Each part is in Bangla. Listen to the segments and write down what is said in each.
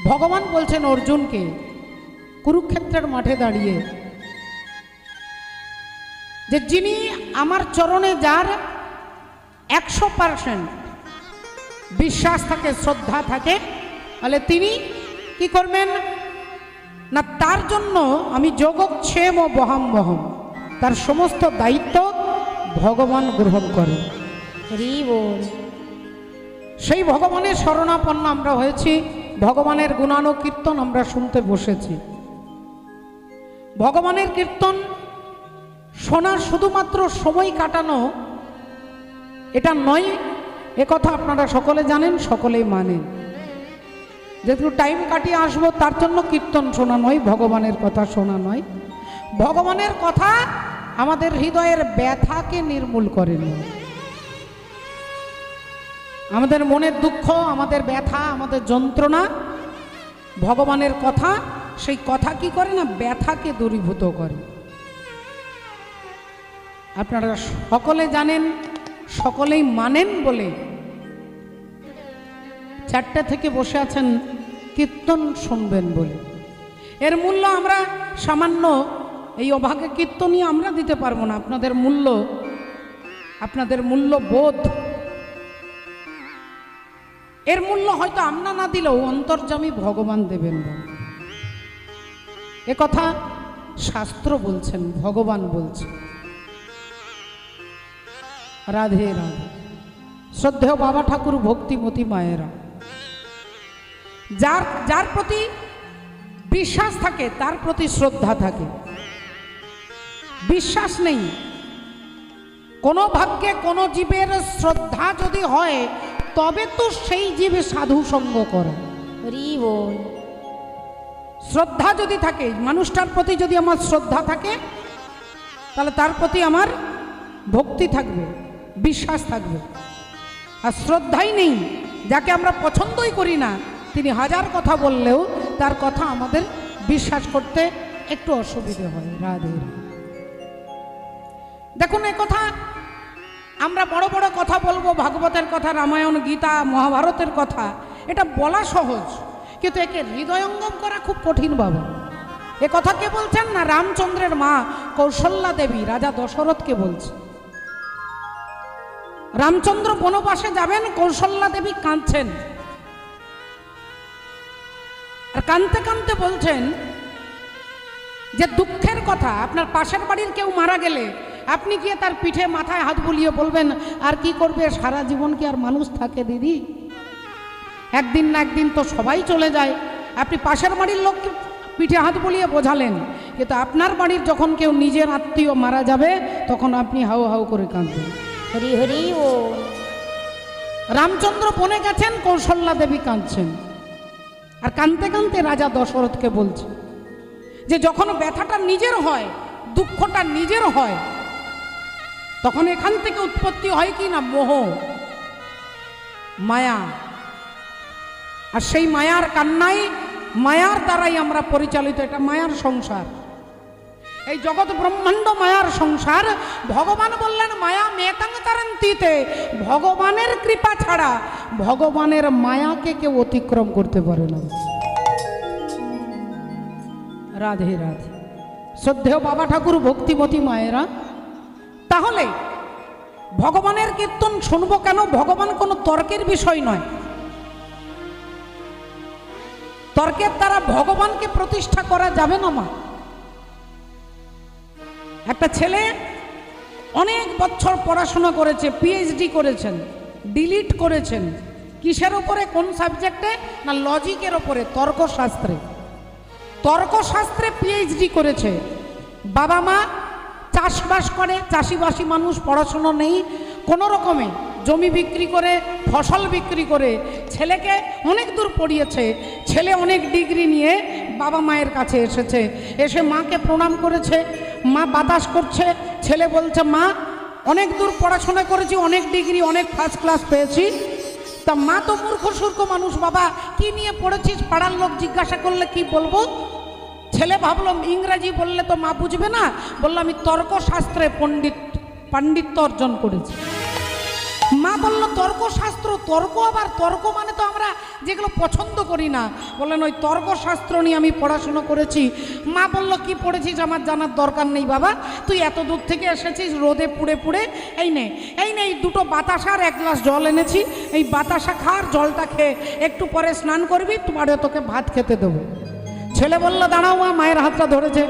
ভগবান বলছেন অর্জুনকে কুরুক্ষেত্রের মাঠে দাঁড়িয়ে যে যিনি আমার চরণে যার 100% বিশ্বাস থাকে, শ্রদ্ধা থাকে, তাহলে তিনি কি করবেন না, তার জন্য আমি যোগক্ষেম ও বহাম্বহম, তার সমস্ত দায়িত্ব ভগবান গ্রহণ করেন। সেই ভগবানের শরণাপন্ন আমরা হয়েছি, ভগবানের গুণানুকীর্তন আমরা শুনতে বসেছি। ভগবানের কীর্তন শোনার শুধুমাত্র সময় কাটানো এটা নয়, একথা আপনারা সকলে জানেন, সকলেই মানেন। যেহেতু টাইম কাটিয়ে আসবো তার জন্য কীর্তন শোনা নয়, ভগবানের কথা শোনা নয়। ভগবানের কথা আমাদের হৃদয়ের ব্যথাকে নির্মূল করেন, আমাদের মনের দুঃখ, আমাদের ব্যথা, আমাদের যন্ত্রণা, ভগবানের কথা সেই কথা কি করে না, ব্যথাকে দূরীভূত করে। আপনারা সকলে জানেন, সকলেই মানেন বলে 4টে থেকে বসে আছেন কীর্তন শুনবেন বলে। এর মূল্য আমরা সামান্য এই অভাগে কীর্তনই আমরা দিতে পারবো না। আপনাদের মূল্য বোধ, এর মূল্য হয়তো আমরা না দিলেও অন্তর্যামী ভগবান দেবেন। এ কথা শাস্ত্র বলছেন, ভগবান বলছেন। রাধে রাধে। শ্রদ্ধেয় বাবা ঠাকুর, ভক্তিমতী মায়েরা, যার প্রতি বিশ্বাস থাকে তার প্রতি শ্রদ্ধা থাকে। বিশ্বাস নেই, কোনো ভাগ্যে কোনো জীবের শ্রদ্ধা যদি হয় তবে তো সেই জীবে সাধু সঙ্গ করে। শ্রদ্ধা যদি থাকে, মানুষটার প্রতি যদি আমার শ্রদ্ধা থাকে তাহলে তার প্রতি আমার ভক্তি থাকবে, বিশ্বাস থাকবে। আর শ্রদ্ধাই নেই, যাকে আমরা পছন্দই করি না, তিনি হাজার কথা বললেও তার কথা আমাদের বিশ্বাস করতে একটু অসুবিধে হয়। রাধে। দেখুন, এ কথা আমরা বড় বড় কথা বলবো, ভাগবতের কথা, রামায়ণ, গীতা, মহাভারতের কথা, এটা বলা সহজ, কিন্তু একে হৃদয়ঙ্গম করা খুব কঠিন বাবা। এ কথা কে বলছেন না, রামচন্দ্রের মা কৌশল্যা দেবী রাজা দশরথকে বলছে। রামচন্দ্র বনবাসে যাবেন, কৌশল্যা দেবী কাঁদছেন, আর কাঁদতে কাঁদতে বলছেন যে দুঃখের কথা, আপনার পাশের বাড়ির কেউ মারা গেলে আপনি গিয়ে তার পিঠে মাথায় হাত বুলিয়ে বলবেন আর কি করবে, সারা জীবন কি আর মানুষ থাকে দিদি? একদিন না একদিন তো সবাই চলে যায়। আপনি পাশের বাড়ির লোককে পিঠে হাত বুলিয়ে বোঝালেন, কিন্তু আপনার বাড়ির যখন কেউ নিজের আত্মীয় মারা যাবে তখন আপনি হাউ হাউ করে কাঁদবেন। হরি হরি ও। রামচন্দ্র বনে গেছেন, কৌশল্যা দেবী কাঁদছেন, আর কাঁদতে কাঁদতে রাজা দশরথকে বলছে যে যখন ব্যথাটা নিজের হয়, দুঃখটা নিজের হয়, তখন এখান থেকে উৎপত্তি হয় কি না, মোহ, মায়া। আর সেই মায়ার কান্নাই, মায়ার দ্বারাই আমরা পরিচালিত। এটা মায়ার সংসার, এই জগৎ ব্রহ্মাণ্ড মায়ার সংসার। ভগবান বললেন মায়া মেতাং তারন্তিতে, ভগবানের কৃপা ছাড়া ভগবানের মায়াকে কেউ অতিক্রম করতে পারে না। রাধে রাধে। শ্রদ্ধেয় বাবা ঠাকুর, ভক্তিমতী মায়েরা, তাহলে ভগবানের কীর্তন শুনবো কেন? ভগবান কোনো তর্কের বিষয় নয়। তর্কের দ্বারা ভগবানকে প্রতিষ্ঠা করা যাবে না মা। একটা ছেলে অনেক বছর পড়াশোনা করেছে, পিএইচডি করেছেন, ডিলিট করেছেন, কিসের ওপরে, কোন সাবজেক্টে না, লজিকের ওপরে, তর্কশাস্ত্রে। তর্কশাস্ত্রে পিএইচডি করেছে। বাবা মা চাষবাস করে, চাষিবাসী মানুষ, পড়াশুনো নেই, কোনো রকমে জমি বিক্রি করে, ফসল বিক্রি করে ছেলেকে অনেক দূর পড়িয়েছে। ছেলে অনেক ডিগ্রি নিয়ে বাবা মায়ের কাছে এসেছে, এসে মাকে প্রণাম করেছে। মা বাতাস করছে, ছেলে বলছে মা অনেক দূর পড়াশোনা করেছি, অনেক ডিগ্রি, অনেক ফার্স্ট ক্লাস পেয়েছি। তা মা তো মূর্খ সূর্খ মানুষ, বাবা কি নিয়ে পড়েছিস, পাড়ার লোক জিজ্ঞাসা করলে কি বলবো? ছেলে ভাবলো ইংরেজি বললে তো মা বুঝবে না, বললো আমি তর্কশাস্ত্রে পাণ্ডিত্য অর্জন করেছি। মা বলল তর্কশাস্ত্র, তর্ক আবার তর্ক মানে তো আমরা যেগুলো পছন্দ করি না। বললেন ওই তর্কশাস্ত্র নিয়ে আমি পড়াশুনো করেছি। মা বলল কি পড়েছিস আমার জানার দরকার নেই বাবা, তুই এত দূর থেকে এসেছিস রোদে পুড়ে পুড়ে, এই নে এই দুটো বাতাসা আর 1 গ্লাস জল এনেছি, এই বাতাসা খাওয়ার জলটা খেয়ে একটু পরে স্নান করবি, তোমারে তোকে ভাত খেতে দেবো। ছেলে বলল দাঁড়াও মা, মায়ের হাতটা ধরেছে,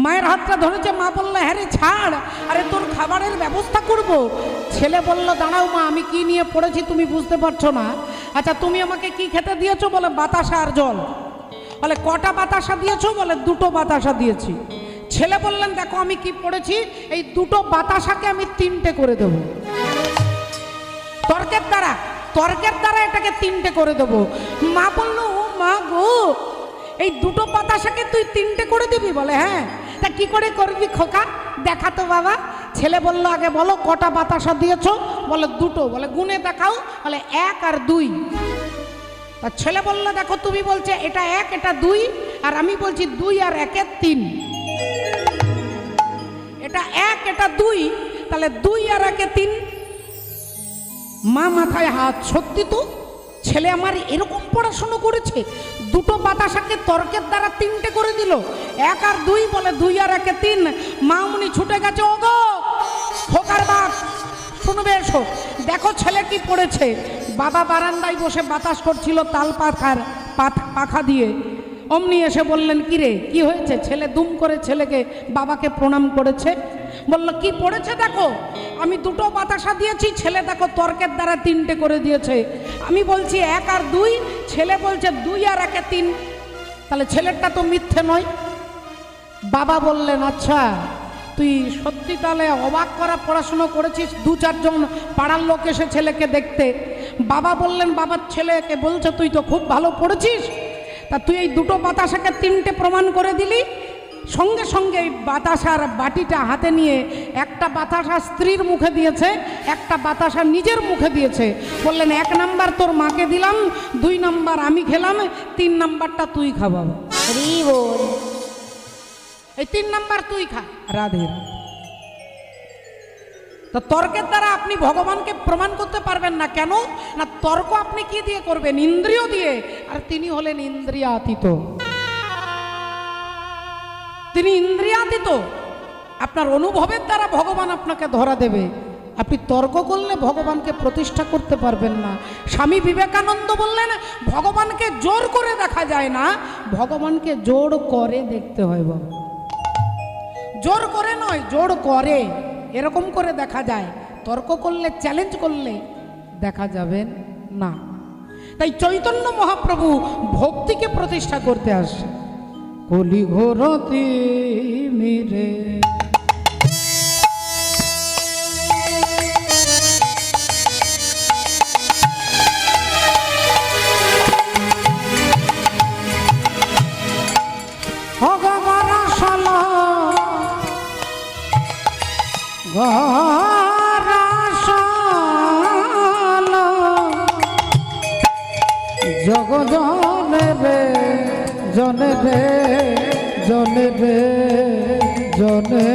মায়ের হাতটা ধরেছে। মা বললো হ্যাঁ রে ছাড়, আরে তোর খাবারের ব্যবস্থা করব। ছেলে বলল দাঁড়াও মা, আমি কি নিয়ে পড়েছি তুমি বুঝতে পারছো না। আচ্ছা তুমি আমাকে কি খেতে দিয়েছো? বলে বাতাসা আর জল। বলে কটা বাতাসা দিয়েছো? বলে 2টো বাতাসা দিয়েছি। ছেলে বললেন দেখো আমি কি পড়েছি, এই 2টো বাতাসাকে আমি 3টে করে দেবো, তর্কের দ্বারা এটাকে 3টে করে দেবো। মা বলল ও মা গো, এই 2টো বাতাসাকে তুই 3টে করে দিবি? বলে হ্যাঁ। তা কি করে করবি খোকা, দেখা তো বাবা। ছেলে বলল আগে বলো কটা বাতাসা দিয়েছো? বলে 2টো। বলে গুনে দেখাও। বলে 1 আর 2। তা ছেলে বলল দেখো তুমি বলছে এটা 1 এটা 2, আর আমি বলছি 2 আর 1 3। এটা 1 এটা 2, তাহলে 2 আর 1 3। মা মাথায় হাত, সত্যি তো ছেলে আমার এরকম পড়াশুনো করেছে, 2টো বাতাসাকে তর্কের দ্বারা 3টে করে দিল, 1 আর 2। বলে 2 আর 1 3। মা উনি ছুটে গেছে, ওগো খোকার বাপ শুনবে এসো, দেখো ছেলে কি পড়েছে। বাবা বারান্দায় বসে বাতাস করছিল তাল পাখা দিয়ে। অমনি এসে বললেন কি রে কি হয়েছে? ছেলে দুম করে ছেলেকে বাবাকে প্রণাম করেছে। বলল কি পড়েছে দেখো, আমি 2টো বাতাসা দিয়েছি, ছেলে দেখো তর্কের দ্বারা 3টে করে দিয়েছে। আমি বলছি 1 আর 2, ছেলে বলছে 2 আর 1 3। তাহলে ছেলেরটা তো মিথ্যে নয়। বাবা বললেন আচ্ছা তুই সত্যি তাহলে অবাক করা পড়াশুনো করেছিস। 2-4 জন পাড়ার লোক এসে ছেলেকে দেখতে। বাবা বললেন বাবার ছেলেকে বলছে তুই তো খুব ভালো পড়েছিস, তা তুই এই 2টো বাতাসাকে 3টে প্রমাণ করে দিলি। সঙ্গে সঙ্গে এই বাতাসার বাটিটা হাতে নিয়ে একটা বাতাসা স্ত্রীর মুখে দিয়েছে, একটা বাতাসা নিজের মুখে দিয়েছে। বললেন 1 নাম্বার তোর মাকে দিলাম, 2 নাম্বার আমি খেলাম, 3 নাম্বারটা তুই খাওয়াবো। এই 3 নাম্বার তুই খা। রাধে। তো তর্কের দ্বারা আপনি ভগবানকে প্রমাণ করতে পারবেন না। কেন না, তর্ক আপনি কি দিয়ে করবেন? ইন্দ্রিয় দিয়ে, আর তিনি হলেন ইন্দ্রিয়াতীত। তিনি ইন্দ্রিয়াতীত। আপনার অনুভবের দ্বারা ভগবান আপনাকে ধরা দেবে। আপনি তর্ক করলে ভগবানকে প্রতিষ্ঠা করতে পারবেন না। স্বামী বিবেকানন্দ বললেন ভগবানকে জোর করে দেখা যায় না, ভগবানকে জোর করে দেখতে হয়। বাবা জোর করে নয়, জোর করে, এরকম করে দেখা যায়। তর্ক করলে চ্যালেঞ্জ করলে দেখা যাবে না। তাই চৈতন্য মহাপ্রভু ভক্তিকে প্রতিষ্ঠা করতে আসে। কলি ঘোরতি মিরে জগ জনে রে জনে রে জনে রে জনে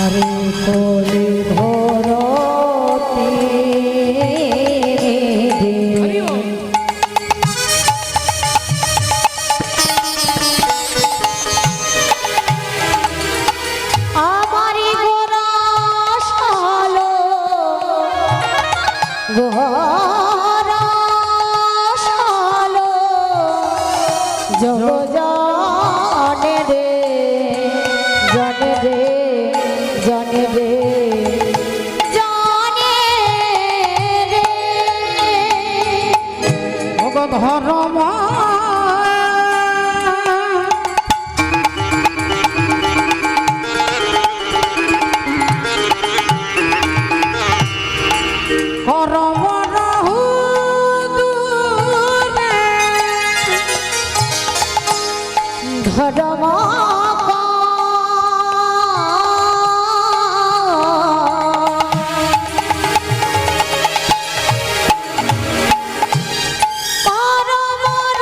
আরে কলি ভরতি ধর্মা ধর্মা পরম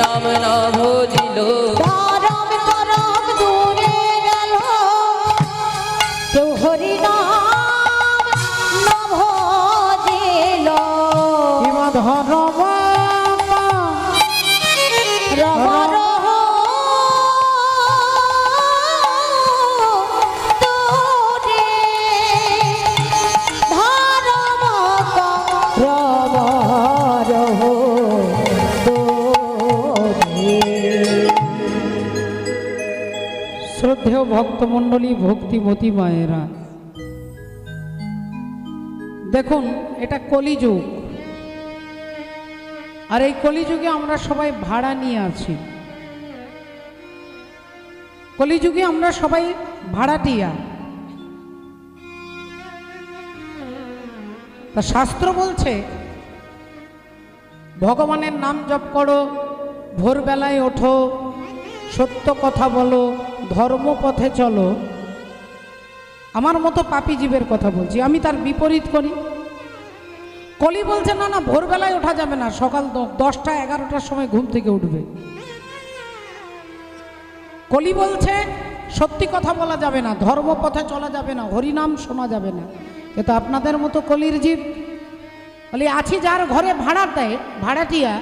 নাম না ভজিল ধরম করম দূরে গেল কেউ হরি নাম না ভজিল কিবা ধরম রমর শ্রদ্ধেয় ভক্তমণ্ডলী, ভক্তিমতী মায়েরা, দেখুন এটা কলিযুগ, আর এই কলিযুগে আমরা সবাই ভাড়া নিয়ে আছি। কলিযুগে আমরা সবাই ভাড়াটিয়া। তা শাস্ত্র বলছে ভগবানের নাম জপ করো, ভোরবেলায় ওঠো, সত্য কথা বলো, ধর্মপথে চলো। আমার মতো পাপী জীবের কথা বলছি, আমি তার বিপরীত করি। কলি বলছে না না, ভোরবেলায় ওঠা যাবে না, সকাল 10টা 11টার সময় ঘুম থেকে উঠবে। কলি বলছে সত্যি কথা বলা যাবে না, ধর্মপথে চলা যাবে না, হরিনাম শোনা যাবে না। কিন্তু আপনাদের মতো কলির জীব বলি আছি, যার ঘরে ভাড়া দেয়, ভাড়াটিয়া,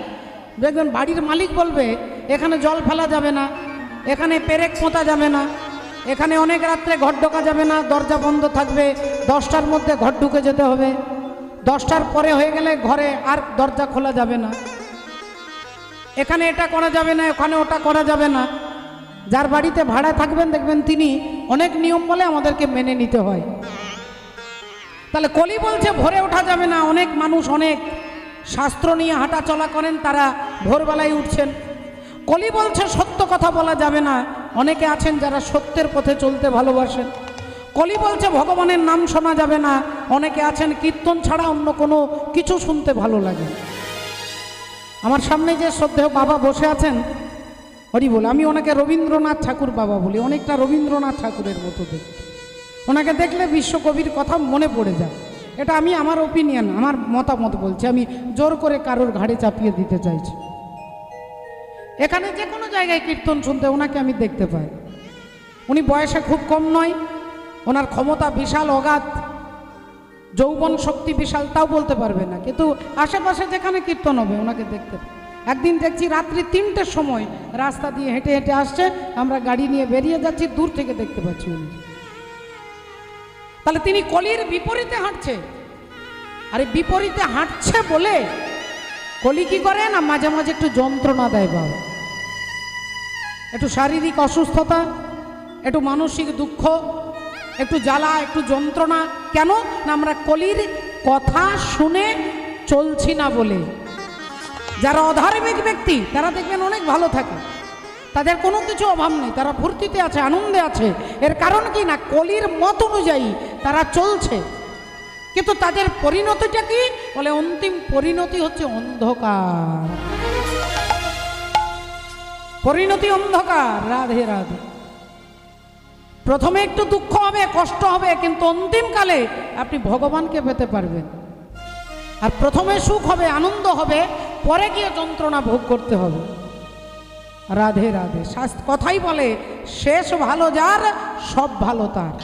দেখবেন বাড়ির মালিক বলবে এখানে জল ফেলা যাবে না, এখানে পেরেক পোঁতা যাবে না, এখানে অনেক রাত্রে ঘর ঢোকা যাবে না, দরজা বন্ধ থাকবে, 10টার মধ্যে ঘর ঢুকে যেতে হবে, 10টার পরে হয়ে গেলে ঘরে আর দরজা খোলা যাবে না, এখানে এটা করা যাবে না, ওখানে ওটা করা যাবে না। যার বাড়িতে ভাড়া থাকবেন দেখবেন তিনি অনেক নিয়ম বলে আমাদেরকে মেনে নিতে হয়। তাহলে কলি বলছে ভোরে ওঠা যাবে না, অনেক মানুষ অনেক শাস্ত্র নিয়ে হাঁটা চলা করেন, তারা ভোরবেলায় উঠছেন। কলি বলছে সত্য কথা বলা যাবে না, অনেকে আছেন যারা সত্যের পথে চলতে ভালোবাসেন। কলি বলছে ভগবানের নাম শোনা যাবে না, অনেকে আছেন কীর্তন ছাড়া অন্য কোনো কিছু শুনতে ভালো লাগে। আমার সামনে যে শ্রদ্ধেয় বাবা বসে আছেন হরি বল, আমি ওনাকে রবীন্দ্রনাথ ঠাকুর বাবা বলি, অনেকটা রবীন্দ্রনাথ ঠাকুরের মতো দেখতে। ওনাকে দেখলে বিশ্বকবির কথা মনে পড়ে যায়। এটা আমি আমার ওপিনিয়ন, আমার মতামত বলছি, আমি জোর করে কারোর ঘাড়ে চাপিয়ে দিতে চাইছি। এখানে যে কোনো জায়গায় কীর্তন শুনতে ওনাকে আমি দেখতে পাই। উনি বয়সে খুব কম নয়, ওনার ক্ষমতা বিশাল অগাধ, যৌবন শক্তি বিশাল, তাও বলতে পারবে না, কিন্তু আশেপাশে যেখানে কীর্তন হবে ওনাকে দেখতে পাই। একদিন দেখছি রাত্রি 3টের সময় রাস্তা দিয়ে হেঁটে হেঁটে আসছে, আমরা গাড়ি নিয়ে বেরিয়ে যাচ্ছি, দূর থেকে দেখতে পাচ্ছি উনি। তাহলে তিনি কলির বিপরীতে হাঁটছে, আর এই বিপরীতে হাঁটছে বলে কলি কি করে না, মাঝে মাঝে একটু যন্ত্রণা দেয় বাবা, একটু শারীরিক অসুস্থতা, একটু মানসিক দুঃখ, একটু জ্বালা, একটু যন্ত্রণা। কেন না, আমরা কলির কথা শুনে চলছি না বলে। যারা অধার্মিক ব্যক্তি তারা দেখবেন অনেক ভালো থাকে, তাদের কোনো কিছু অভাব নেই, তারা ফুর্তিতে আছে, আনন্দে আছে। এর কারণ কি না, কলির মত অনুযায়ী তারা চলছে। কিন্তু তাদের পরিণতিটা কি বলে, অন্তিম পরিণতি হচ্ছে অন্ধকার, পরিণতি অন্ধকার। রাধে রাধে। প্রথমে একটু দুঃখ হবে, কষ্ট হবে, কিন্তু অন্তিমকালে আপনি ভগবানকে পেতে পারবেন। আর প্রথমে সুখ হবে, আনন্দ হবে, পরে গিয়ে যন্ত্রণা ভোগ করতে হবে। রাধে রাধে। শাস্ত্র কথাই বলে শেষ ভালো যার, সব ভালো তার।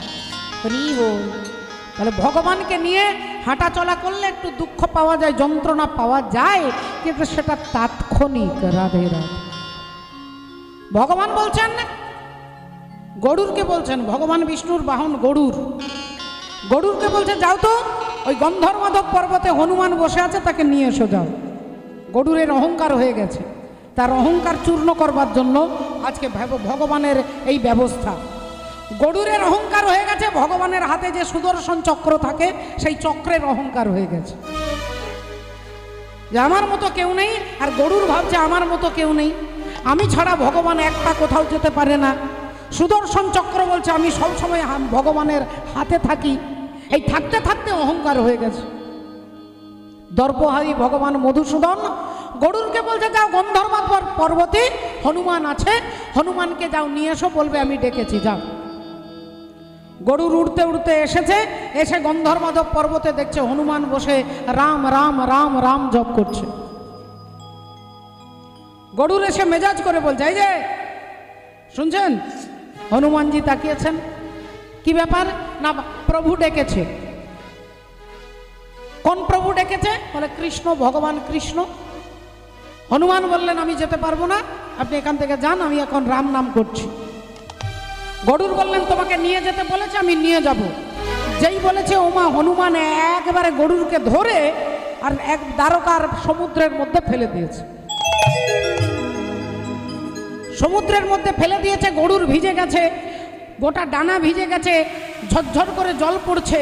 তাহলে ভগবানকে নিয়ে হাঁটা চলা করলে একটু দুঃখ পাওয়া যায়, যন্ত্রণা পাওয়া যায়, কিন্তু সেটা তাৎক্ষণিক। রাধে রাধে। ভগবান বলছেন, গরুরকে বলছেন, ভগবান বিষ্ণুর বাহন গরুর, গরুরকে বলছে যাও তো ওই গন্ধর্বমাধব পর্বতে হনুমান বসে আছে, তাকে নিয়ে এসো যাও। গরুরের অহংকার হয়ে গেছে, তার অহংকার চূর্ণ করবার জন্য আজকে ভগবানের এই ব্যবস্থা। গরুরের অহংকার হয়ে গেছে, ভগবানের হাতে যে সুদর্শন চক্র থাকে সেই চক্রের অহংকার হয়ে গেছে, যে আমার মতো কেউ নেই। আর গরুর ভাবছে আমার মতো কেউ নেই, আমি ছাড়া ভগবান একটা কোথাও যেতে পারে না। সুদর্শন চক্র বলছে আমি সবসময় ভগবানের হাতে থাকি। এই থাকতে থাকতে অহংকার হয়ে গেছে। দর্পহারী ভগবান মধুসূদন গরুরকে বলছে যাও গন্ধর্বমাধব পর্বতে হনুমান আছে, হনুমানকে যাও নিয়ে এসো, বলবে আমি ডেকেছি, যাও। গরুর উড়তে উড়তে এসেছে, এসে গন্ধর্বমাধব পর্বতে দেখছে হনুমান বসে রাম রাম রাম রাম জপ করছে। গরুর এসে মেজাজ করে বলছে, এই যে শুনছেন? হনুমানজি তাকিয়েছেন, কি ব্যাপার? না প্রভু ডেকেছে। কোন প্রভু ডেকেছে? বলে কৃষ্ণ, ভগবান কৃষ্ণ। হনুমান বললেন আমি যেতে পারবো না, আপনি এখান থেকে যান, আমি এখন রাম নাম করছি। গরুর বললেন তোমাকে নিয়ে যেতে বলেছে, আমি নিয়ে যাব। যেই বলেছে ওমা, হনুমান একবারে গরুরকে ধরে আর এক দ্বারকার সমুদ্রের মধ্যে ফেলে দিয়েছে। সমুদ্রের মধ্যে ফেলে দিয়েছে, গরুর ভিজে গেছে, গোটা ডানা ভিজে গেছে, ঝরঝর করে জল পড়ছে।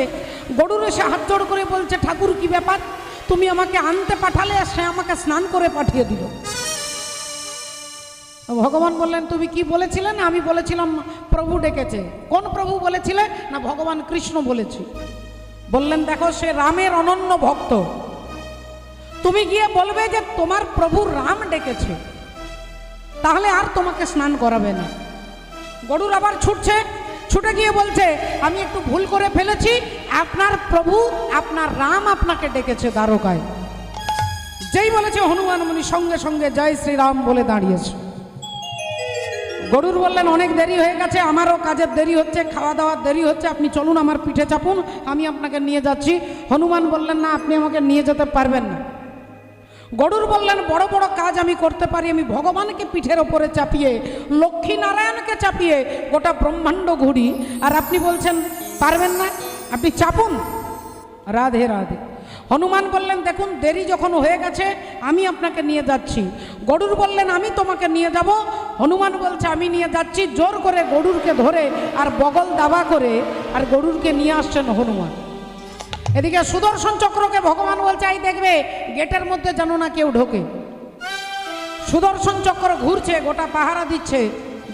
গরুর এসে হাত জোড় করে বলছে, ঠাকুর কি ব্যাপার? তুমি আমাকে আনতে পাঠালে আর সে আমাকে স্নান করে পাঠিয়ে দিল। ভগবান বললেন তুমি কি বলেছিলে? না আমি বলেছিলাম প্রভু ডেকেছে। কোন প্রভু বলেছিলে? না ভগবান কৃষ্ণ বলেছি। বললেন দেখো, সে রামের অনন্য ভক্ত, তুমি গিয়ে বলবে যে তোমার প্রভু রাম ডেকেছে, তাহলে আর তোমাকে স্নান করাবে না। গরুর আবার ছুটছে, ছুটে গিয়ে বলছে আমি একটু ভুল করে ফেলেছি, আপনার প্রভু আপনার রাম আপনাকে ডেকেছে দ্বারকায়। যেই বলেছে হনুমান মুনি সঙ্গে সঙ্গে জয় শ্রীরাম বলে দাঁড়িয়েছে। গরুর বললেন অনেক দেরি হয়ে গেছে, আমারও কাজের দেরি হচ্ছে, খাওয়া দাওয়ার দেরি হচ্ছে, আপনি চলুন আমার পিঠে চাপুন, আমি আপনাকে নিয়ে যাচ্ছি। হনুমান বললেন না, আপনি আমাকে নিয়ে যেতে পারবেন না। গরুর বললেন বড় বড় কাজ আমি করতে পারি, আমি ভগবানকে পিঠের ওপরে চাপিয়ে, লক্ষ্মী নারায়ণকে চাপিয়ে গোটা ব্রহ্মাণ্ড ঘুরি, আর আপনি বলছেন পারবেন না, আপনি চাপুন। রাধে রাধে। হনুমান বললেন দেখুন দেরি যখন হয়ে গেছে আমি আপনাকে নিয়ে যাচ্ছি। গরুর বললেন আমি তোমাকে নিয়ে যাব। হনুমান বলছে আমি নিয়ে যাচ্ছি। জোর করে গরুরকে ধরে আর বগল দাবা করে আর গরুরকে নিয়ে আসছেন হনুমান। এদিকে সুদর্শন চক্রকে ভগবান বলছে এই দেখবে গেটের মধ্যে যেন না কেউ ঢোকে। সুদর্শন চক্র ঘুরছে, গোটা পাহারা দিচ্ছে,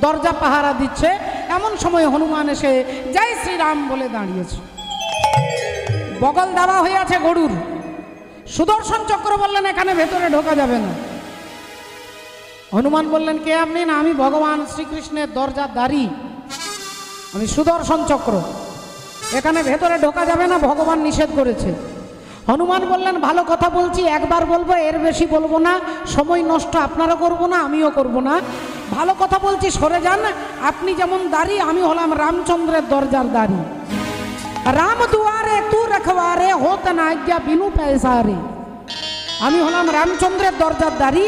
দরজা পাহারা দিচ্ছে। এমন সময় হনুমান এসে জয় শ্রীরাম বলে দাঁড়িয়েছে। বগল দাবা হয়ে আছে গরুর। সুদর্শন চক্র বললেন এখানে ভেতরে ঢোকা যাবে না। হনুমান বললেন কে আপনি? না আমি ভগবান শ্রীকৃষ্ণের দরজার দ্বারী, আমি সুদর্শন চক্র, এখানে ভেতরে ঢোকা যাবে না, ভগবান নিষেধ করেছে। হনুমান বললেন ভালো কথা বলছি, একবার বলবো, এর বেশি বলবো না, সময় নষ্ট আপনারও করবো না আমিও করবো না। ভালো কথা বলছি, সরে যান। আপনি যেমন দাঁড়ি, আমি হলাম রামচন্দ্রের দরজার দাঁড়ি। রাম দুয়ারে তু রখবারে হোত না আজ্ঞা বিনু পয়সারে। আমি হলাম রামচন্দ্রের দরজার দাঁড়ি,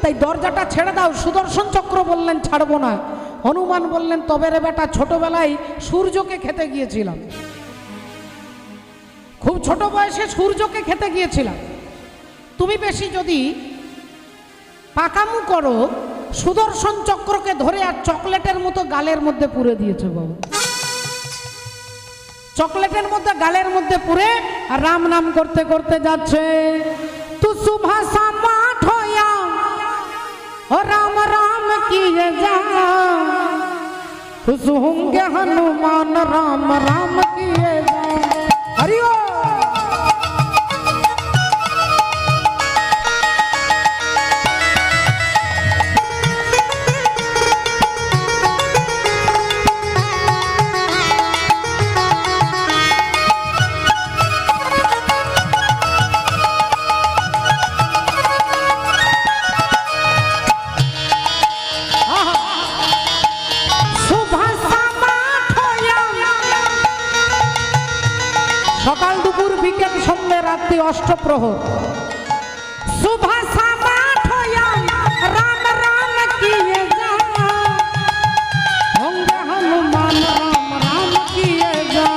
তাই দরজাটা ছেড়ে দাও। সুদর্শন চক্র বললেন ছাড়বো না। হনুমান বললেন তবে রে বেটা, ছোটবেলায় সূর্যকে খেতে গিয়েছিলাম, খুব ছোট বয়সে সূর্যকে খেতে গিয়েছিলাম। তুমি বেশি যদি পাকামু করো, সুদর্শন চক্রকে ধরে আর চকলেটের মতো গালের মধ্যে পুরে দিয়েছে বাবু। চকলেটের মধ্যে গালের মধ্যে পুরে আর রাম নাম করতে করতে যাচ্ছে। তু সুভাষা মাঠ হইয়া ও রাম রাম কিয়ে যা, खुश होंगे हनुमान राम राम किए जा। हरि ओम। সকাল দুপুর বিকেল সন্ধ্যে রাত্রি অষ্টপ্রহর সুভাষা মাঠ হইয়া রাম রাম কিয়ে যা, হোঙ্গে হনুমান রাম রাম কিয়ে যা।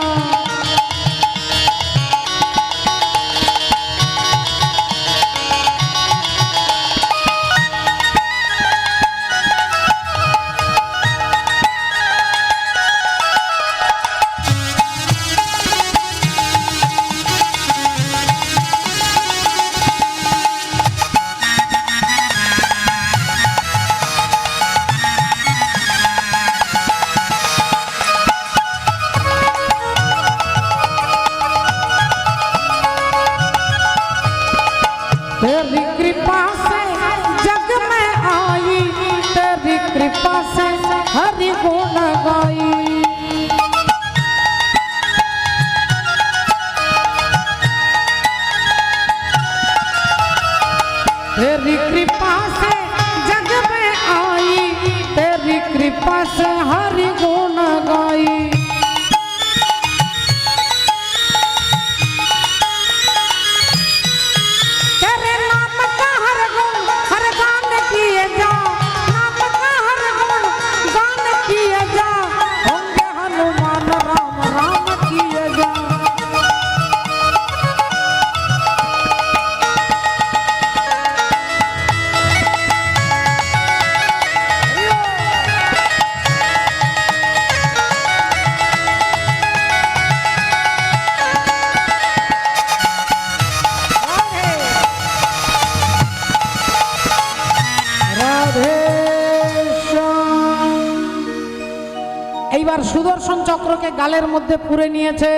এইবার সুদর্শন চক্রকে গালের মধ্যে পুরে নিয়েছে,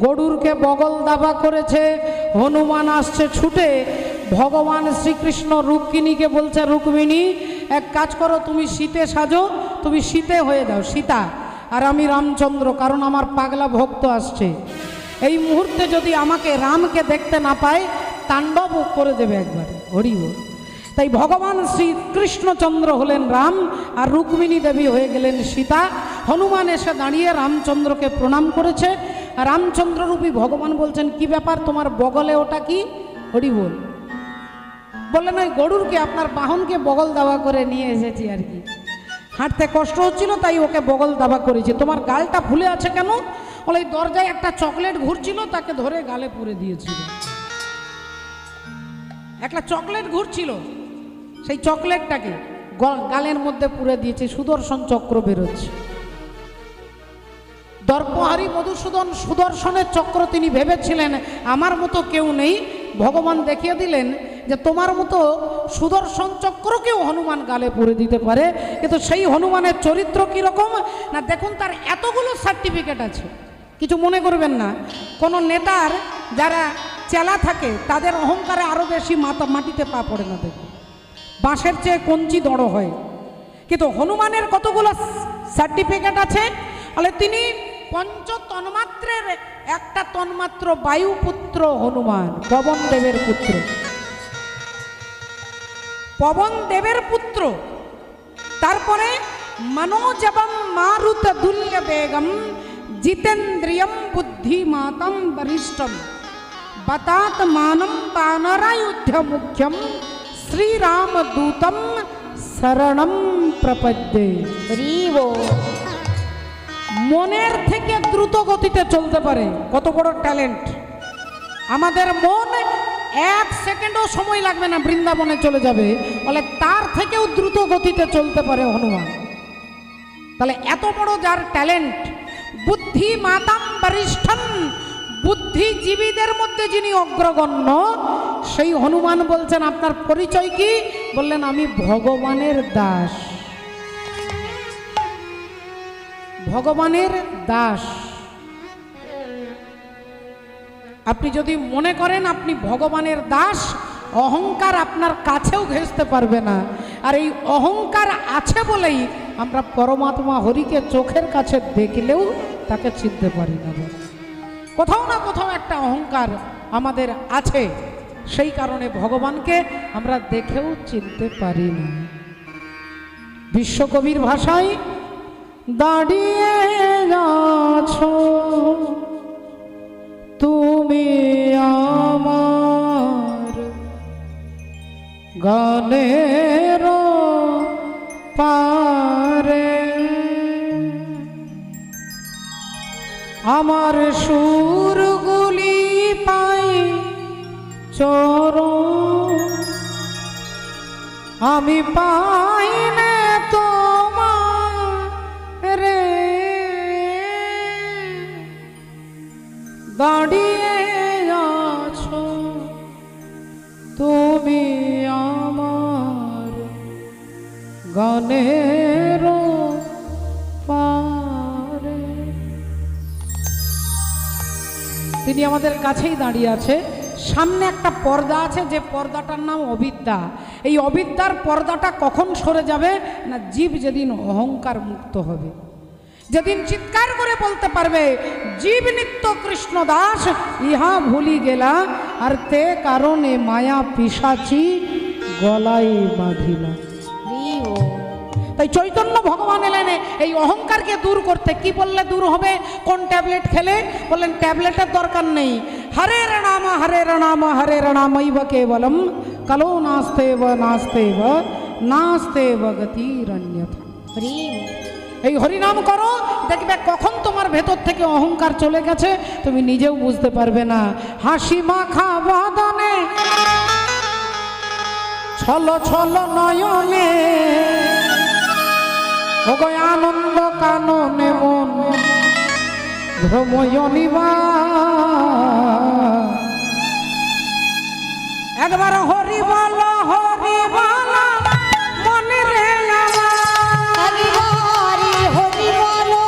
গরুরকে বগল দাবা করেছে, হনুমান আসছে ছুটে। ভগবান শ্রীকৃষ্ণ রুক্মিণীকে বলছে, রুক্মিণী এক কাজ করো, তুমি সীতে সাজো, তুমি সীতে হয়ে যাও সীতা, আর আমি রামচন্দ্র, কারণ আমার পাগলা ভক্ত আসছে। এই মুহূর্তে যদি আমাকে রামকে দেখতে না পায় তাণ্ডব করে দেবে একবারে, হরি বল। তাই ভগবান শ্রীকৃষ্ণচন্দ্র হলেন রাম, আর রুক্মিণী দেবী হয়ে গেলেন সীতা। হনুমান এসে দাঁড়িয়ে রামচন্দ্রকে প্রণাম করেছে। রামচন্দ্ররূপী ভগবান বলছেন, কি ব্যাপার তোমার বগলে ওটা কি? হরি বল। বললেন ওই গরুরকে, আপনার বাহনকে বগল দাবা করে নিয়ে এসেছি আর কি, হাঁটতে কষ্ট হচ্ছিল তাই ওকে বগল দাবা করেছি। তোমার গালটা ফুলে আছে কেন? বলে এই দরজায় একটা চকলেট ঘুরছিল, তাকে ধরে গালে পুরে দিয়েছিল। একটা চকলেট ঘুরছিল, সেই চকলেটটাকে গালের মধ্যে পুরে দিয়েছে। সুদর্শন চক্র বেরোচ্ছে। দর্পহারী মধুসূদন সুদর্শনের চক্র তিনি ভেবেছিলেন আমার মতো কেউ নেই। ভগবান দেখিয়ে দিলেন যে তোমার মতো সুদর্শন চক্রকেও হনুমান গালে পুরে দিতে পারে। কিন্তু সেই হনুমানের চরিত্র কীরকম না, দেখুন তার এতগুলো সার্টিফিকেট আছে। কিছু মনে করবেন না, কোনো নেতার যারা চেলা থাকে তাদের অহংকারে আরও বেশি মাটিতে পা পড়ে না, দেখুন বাঁশের চেয়ে কঞ্চি দড় হয়। কিন্তু হনুমানের কতগুলো সার্টিফিকেট আছে, তাহলে তিনি পঞ্চতন্মাত্রের একটা তন্মাত্র বায়ুপুত্র হনুমান, পবন দেবের পুত্র, পবন দেবের পুত্র। তারপরে মনোজ এবং মারুত দুল্য বেগম জিতেন্দ্রিয়ম বুদ্ধিমাতম বরিষ্ঠম বतात মানম বানরাयुध्य মুখ্যম শ্রীরামদূতম শরণম প্রপদ্যে। মনের থেকে দ্রুত গতিতে চলতে পারে, কত বড় ট্যালেন্ট! আমাদের মন এক সেকেন্ডও সময় লাগবে না, বৃন্দাবনে চলে যাবে, বলে তার থেকেও দ্রুত গতিতে চলতে পারে হনুমান। তাহলে এত বড় যার ট্যালেন্ট, বুদ্ধি মাতাম বরিষ্ঠম, বুদ্ধিজীবীদের মধ্যে যিনি অগ্রগণ্য, সেই হনুমান বলছেন আপনার পরিচয় কি? বললেন আমি ভগবানের দাস, ভগবানের দাস। আপনি যদি মনে করেন আপনি ভগবানের দাস, অহংকার আপনার কাছেও ঘেঁষতে পারবে না। আর এই অহংকার আছে বলেই আমরা পরমাত্মা হরিকে চোখের কাছে দেখলেও তাকে চিনতে পারি না। কোথাও না কোথাও একটা অহংকার আমাদের আছে, সেই কারণে ভগবানকে আমরা দেখেও চিনতে পারি না। বিশ্বকবির ভাষায় দাঁড়িয়ে আছো তুমি আমার গানের পারে, আমার সুরগুলি পাই চরণ, আমি পাই না তোমার রে, দাঁড়িয়ে আছো তুমি আমার গানের পারে। তিনি আমাদের কাছেই দাঁড়িয়ে আছে। সামনে একটা পর্দা আছে, যে পর্দাটার নাম অবিদ্যা। এই অবিদ্যার পর্দাটা কখন সরে যাবে না, জীব যেদিন অহংকার মুক্ত হবে, যেদিন চিৎকার করে বলতে পারবে জীব নিত্য কৃষ্ণ দাস ইহা ভুলি গেলা, আর তে কারণে মায়া পিশাচি গলায় বাঁধিলা। তাই চৈতন্য ভগবান এলেন এই অহংকারকে দূর করতে। কি বললে দূর হবে? কোন ট্যাবলেট খেলে? বললেন ট্যাবলেটের দরকার নেই, হরের নাম হরের নাম হরের নামৈব কেবলম কলো নাস্তেব নাস্তেব নাস্তেব গতিরন্যথা। এই হরিনাম করো, দেখবে কখন তোমার ভেতর থেকে অহংকার চলে গেছে তুমি নিজেও বুঝতে পারবে না। হাসি মাখা বদনে ছল ছল নয়নে, ওগো আনন্দ কাননে মন ভ্রময়নিবা, একবার হরি বল হরি বল মনে রে হরি হরি হরি বলো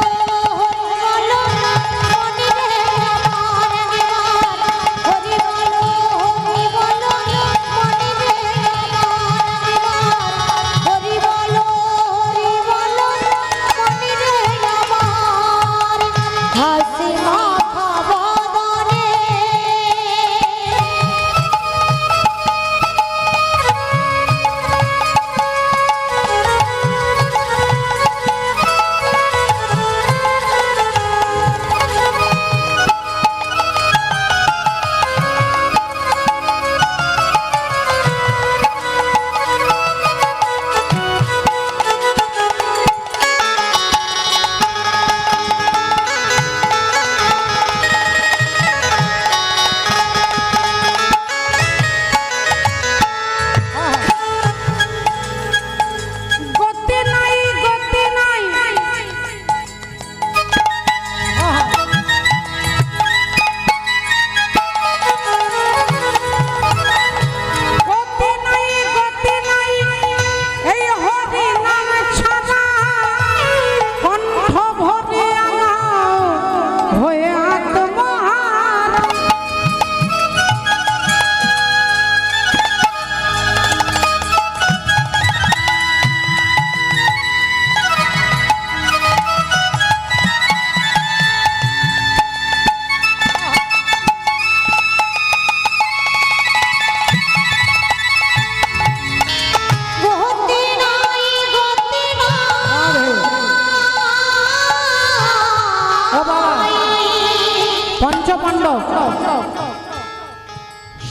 পঞ্চপাণ্ডব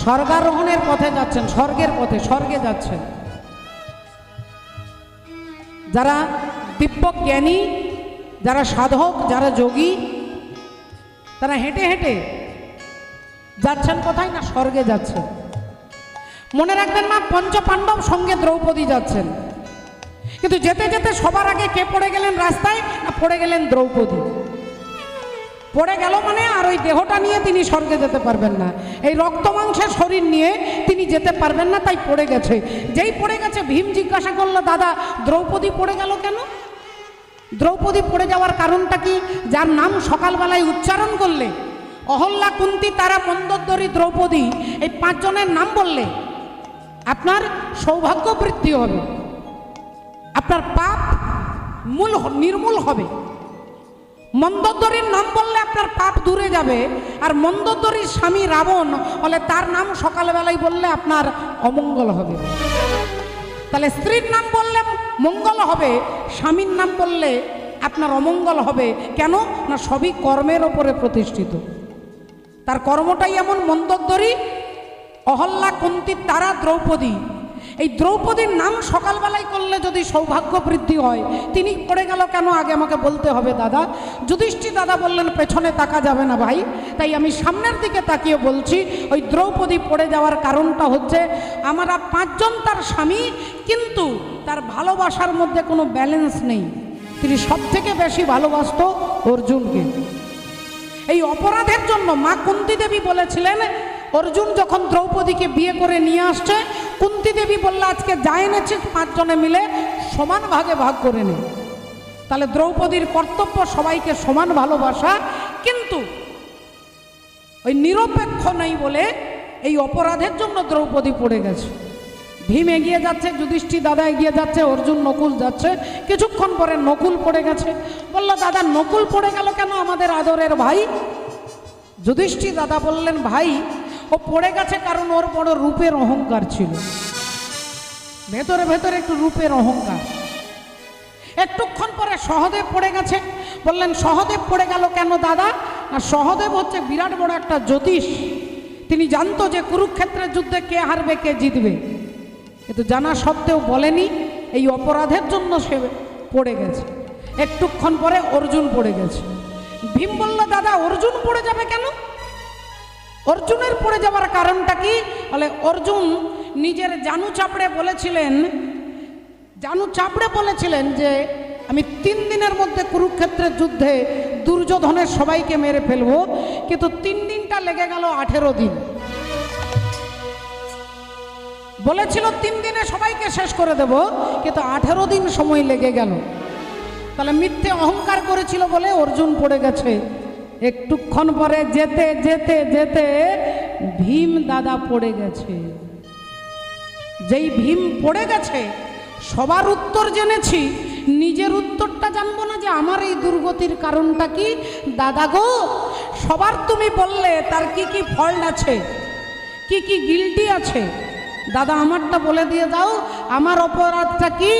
স্বর্গারোহণের পথে যাচ্ছেন, স্বর্গের পথে, স্বর্গে যাচ্ছেন। যারা দিব্য জ্ঞানী, যারা সাধক, যারা যোগী, তারা হেঁটে হেঁটে যাচ্ছেন কোথায় না স্বর্গে যাচ্ছেন। মনে রাখবেন না, পঞ্চপাণ্ডব সঙ্গে দ্রৌপদী যাচ্ছেন, কিন্তু যেতে যেতে সবার আগে কে পড়ে গেলেন রাস্তায়? না, পড়ে গেলেন দ্রৌপদী। পড়ে গেল মানে আর ওই দেহটা নিয়ে তিনি স্বর্গে যেতে পারবেন না, এই রক্ত মাংসের শরীর নিয়ে তিনি যেতে পারবেন না, তাই পড়ে গেছে। যেই পড়ে গেছে, ভীম জিজ্ঞাসা করলো, দাদা দ্রৌপদী পড়ে গেল কেন? দ্রৌপদী পড়ে যাওয়ার কারণটা কি? যার নাম সকালবেলায় উচ্চারণ করলে, অহল্যা, কুন্তী, তারা, মন্দোদরী, দ্রৌপদী, এই 5 জনের নাম বললে আপনার সৌভাগ্য বৃদ্ধি হবে, আপনার পাপ নির্মূল হবে। মন্দোদরীর নাম বললে আপনার পাপ দূরে যাবে, আর মন্দোদরীর স্বামী রাবণ বলে তার নাম সকালবেলায় বললে আপনার অমঙ্গল হবে। তাহলে স্ত্রীর নাম বললে মঙ্গল হবে, স্বামীর নাম বললে আপনার অমঙ্গল হবে। কেন না? সবই কর্মের ওপরে প্রতিষ্ঠিত। তার কর্মটাই এমন। মন্দোদরী, অহল্যা, কুন্তী, তারা, দ্রৌপদী, এই দ্রৌপদীর নাম সকালবেলায় করলে যদি সৌভাগ্য বৃদ্ধি হয়, তিনি পড়ে গেল কেন আগে আমাকে বলতে হবে দাদা। যুধিষ্ঠির দাদা বললেন, পেছনে তাকা যাবে না ভাই, তাই আমি সামনের দিকে তাকিয়ে বলছি। ওই দ্রৌপদী পড়ে যাওয়ার কারণটা হচ্ছে, আমরা 5 জন তার স্বামী, কিন্তু তার ভালোবাসার মধ্যে কোনো ব্যালেন্স নেই। তিনি সব থেকে বেশি ভালোবাসত অর্জুনকে। এই অপরাধের জন্য মা কুন্তী দেবী বলেছিলেন, অর্জুন যখন দ্রৌপদীকে বিয়ে করে নিয়ে আসছে, কুন্তী দেবী বলল, আজকে যা এনেছিস 5 জনে মিলে সমান ভাগে ভাগ করে নে। তাহলে দ্রৌপদীর কর্তব্য সবাইকে সমান ভালোবাসা, কিন্তু ওই নিরপেক্ষ নেই বলে এই অপরাধের জন্য দ্রৌপদী পড়ে গেছে। ভীম এগিয়ে যাচ্ছে, যুধিষ্ঠির দাদা এগিয়ে যাচ্ছে, অর্জুন, নকুল যাচ্ছে। কিছুক্ষণ পরে নকুল পড়ে গেছে। বলল, দাদা নকুল পড়ে গেল কেন, আমাদের আদরের ভাই? যুধিষ্ঠির দাদা বললেন, ভাই ও পড়ে গেছে কারণ ওর বড় রূপের অহংকার ছিল, ভেতরে ভেতরে একটু রূপের অহংকার। একটুক্ষণ পরে সহদেব পড়ে গেছে। বললেন, সহদেব পড়ে গেল কেন দাদা? না, সহদেব হচ্ছে বিরাট বড় একটা জ্যোতিষ। তিনি জানতো যে কুরুক্ষেত্রের যুদ্ধে কে হারবে কে জিতবে, কিন্তু জানা সত্ত্বেও বলেনি। এই অপরাধের জন্য সে পড়ে গেছে। একটুক্ষণ পরে অর্জুন পড়ে গেছে। ভীম বলল, দাদা অর্জুন পড়ে যাবে কেন? অর্জুনের পড়ে যাওয়ার কারণটা কি? বলে, অর্জুন নিজের জানু চাপড়ে বলেছিলেন যে আমি 3 দিনের মধ্যে কুরুক্ষেত্রের যুদ্ধে দুর্যোধনের সবাইকে মেরে ফেলবো, কিন্তু 3 দিনটা লেগে গেল 18 দিন। বলেছিল 3 দিনে সবাইকে শেষ করে দেব, কিন্তু 18 দিন সময় লেগে গেল। তাহলে মিথ্যে অহংকার করেছিল বলে অর্জুন পড়ে গেছে। একটুক্ষণ পরে যেতে যেতে যেতে ভীম দাদা পড়ে গেছে। যেই ভীম পড়ে গেছে, সবার উত্তর জেনেছি, নিজের উত্তরটা জানবো না যে আমার এই দুর্গতির কারণটা কি? দাদা গো, সবার তুমি বললে তার কি কি ফল্ট আছে, কি কি গিল্টি আছে, দাদা আমারটা বলে দিয়ে দাও, আমার অপরাধটা কি?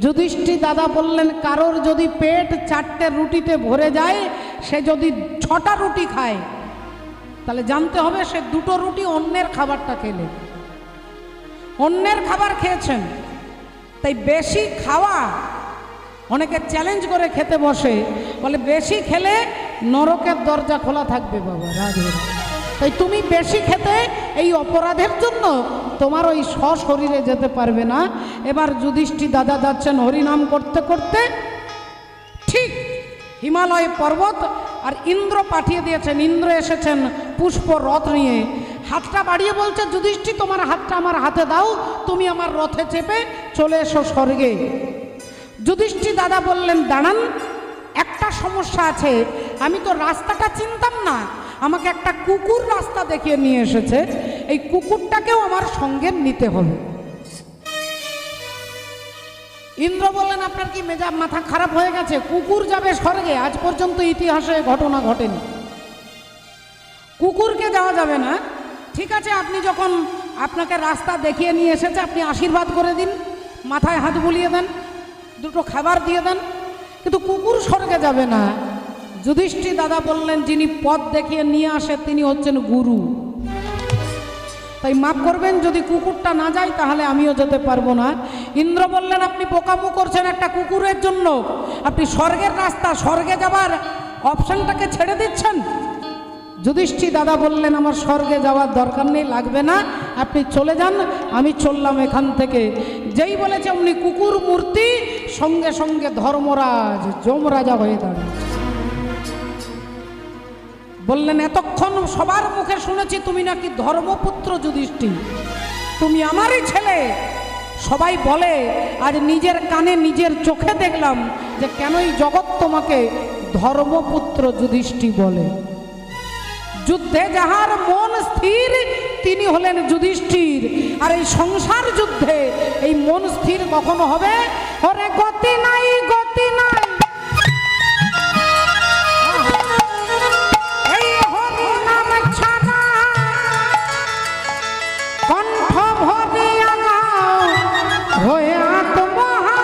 যুধিষ্ঠির দাদা বললেন, কারোর যদি পেট 4টে রুটিতে ভরে যায়, সে যদি 6টা রুটি খায়, তাহলে জানতে হবে সে 2টো রুটি অন্যের খাবারটা খেলে, অন্যের খাবার খেয়েছেন। তাই বেশি খাওয়া, অনেকে চ্যালেঞ্জ করে খেতে বসে, বলে বেশি খেলে নরকের দরজা খোলা থাকবে বাবা, রাধে। তাই তুমি বেশি খেতে এই অপরাধের জন্য তোমার ওই সশরীরে যেতে পারবে না। এবার যুধিষ্ঠির দাদা যাচ্ছেন হরিনাম করতে করতে, ঠিক হিমালয় পর্বত আর ইন্দ্র পাঠিয়ে দিয়েছেন। ইন্দ্র এসেছেন পুষ্প রথ নিয়ে, হাতটা বাড়িয়ে বলছে, যুধিষ্ঠির তোমার হাতটা আমার হাতে দাও, তুমি আমার রথে চেপে চলে এসো স্বর্গে। যুধিষ্ঠির দাদা বললেন, দাঁড়ান, একটা সমস্যা আছে, আমি তো রাস্তাটা চিনতাম না, আমাকে একটা কুকুর রাস্তা দেখিয়ে নিয়ে এসেছে, এই কুকুরটাকেও আমার সঙ্গে নিতে হবে। ইন্দ্র বললেন, আপনার কি মেজাজ মাথা খারাপ হয়ে গেছে? কুকুর যাবে স্বর্গে? আজ পর্যন্ত ইতিহাসে ঘটনা ঘটেনি, কুকুরকে যাওয়া যাবে না। ঠিক আছে, আপনি যখন আপনাকে রাস্তা দেখিয়ে নিয়ে এসেছে, আপনি আশীর্বাদ করে দিন, মাথায় হাত বুলিয়ে দেন, 2টো খাবার দিয়ে দেন, কিন্তু কুকুর স্বর্গে যাবে না। যুধিষ্ঠির দাদা বললেন যিনি পথ দেখিয়ে নিয়ে আসে তিনি হচ্ছেন গুরু। তাই মাফ করবেন যদি কুকুরটা না যায় তাহলে আমিও যেতে পারবো না। ইন্দ্র বললেন আপনি বোকামো করছেন একটা কুকুরের জন্য, আপনি স্বর্গের রাস্তা স্বর্গে যাবার অপশনটাকে ছেড়ে দিচ্ছেন। যুধিষ্ঠির দাদা বললেন আমার স্বর্গে যাওয়ার দরকার নেই, লাগবে না, আপনি চলে যান, আমি চললাম এখান থেকে। যেই বলেছে উনি কুকুর মূর্তি, সঙ্গে সঙ্গে ধর্মরাজ যমরাজা হয়ে দাঁড়িয়েছে। বললেন এতক্ষণ সবার মুখে শুনেছি তুমি নাকি ধর্মপুত্র যুধিষ্ঠির, তুমি আমারই ছেলে। সবাই বলে আজ নিজের কানে নিজের চোখে দেখলাম যে কেনই জগৎ তোমাকে ধর্মপুত্র যুধিষ্ঠির বলে। যুদ্ধে যাহার মন স্থির তিনি হলেন যুধিষ্ঠির। আর এই সংসার যুদ্ধে এই মন স্থির কখনো হবে? ওরে গতি নাই গতি নাই, এই হরি নাম ছাড়া কণ্ঠ ভরিয়া গাও হয়ে আত্মহারা।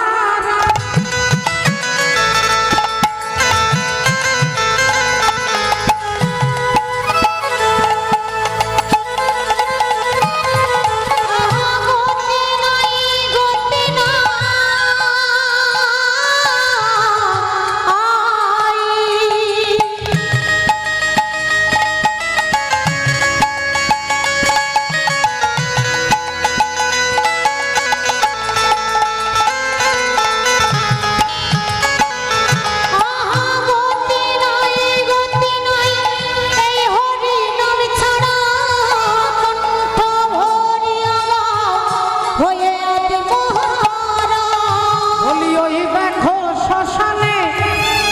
বলি ওই দেখো শ্মশানে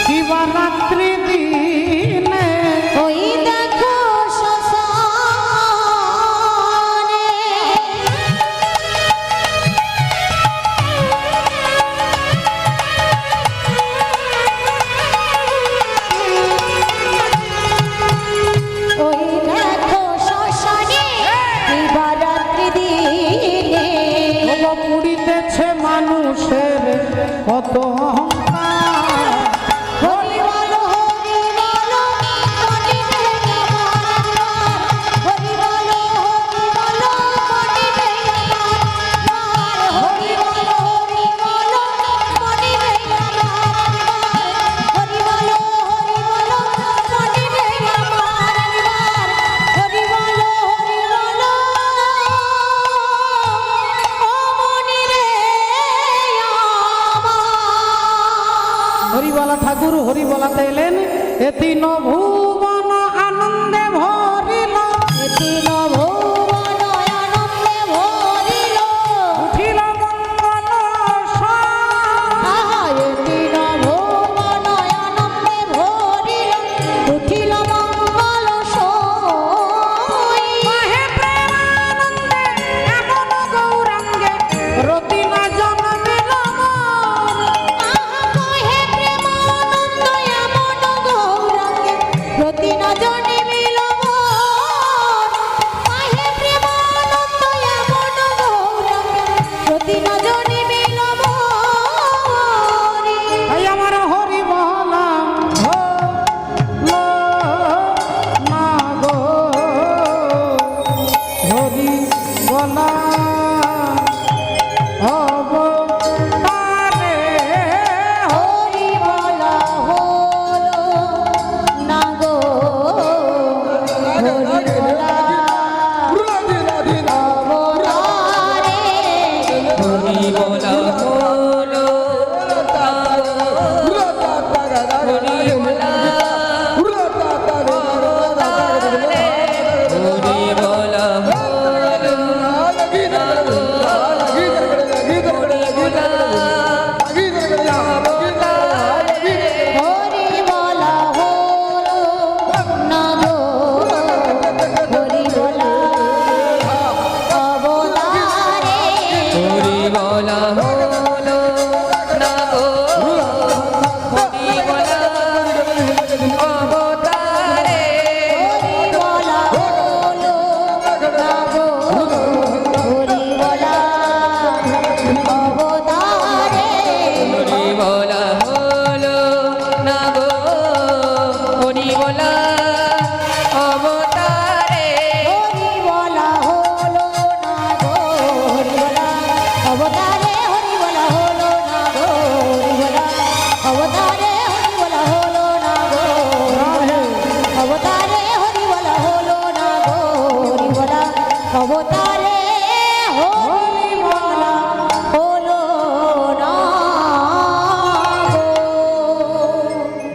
কিবা রাত্রি দিনে, ওই দেখো শ্মশানে ওই দেখো শ্মশানে দিবারাত্রি দিনে ওগো পুড়িতেছে মানুষের কত অহংকার। হরি বলো হরি বলো কোটি ভেঙে মার, হরি বলো কোটি ভেঙে মার, হরি বলো কোটি ভেঙে মার, হরি বলো কোটি ভেঙে মার, হরি বলো ও মনি রে আমার। হরিবালা ঠাকুর হরিবলাতে এলেন, এতি ভুবন আনন্দে ভরিল, এতিন ভুবন আনন্দে ভরিল, উঠিল মঙ্গল আহা এতিন ভুবন আনন্দে ভরিল, উঠিল মঙ্গল সই। মাহে প্রেমানন্দে এমন গৌরাঙ্গে রতি না জন্মিল মোর। আহা কহে প্রেমানন্দ এমন গৌরাঙ্গে প্রতি না জন্মিল মোর।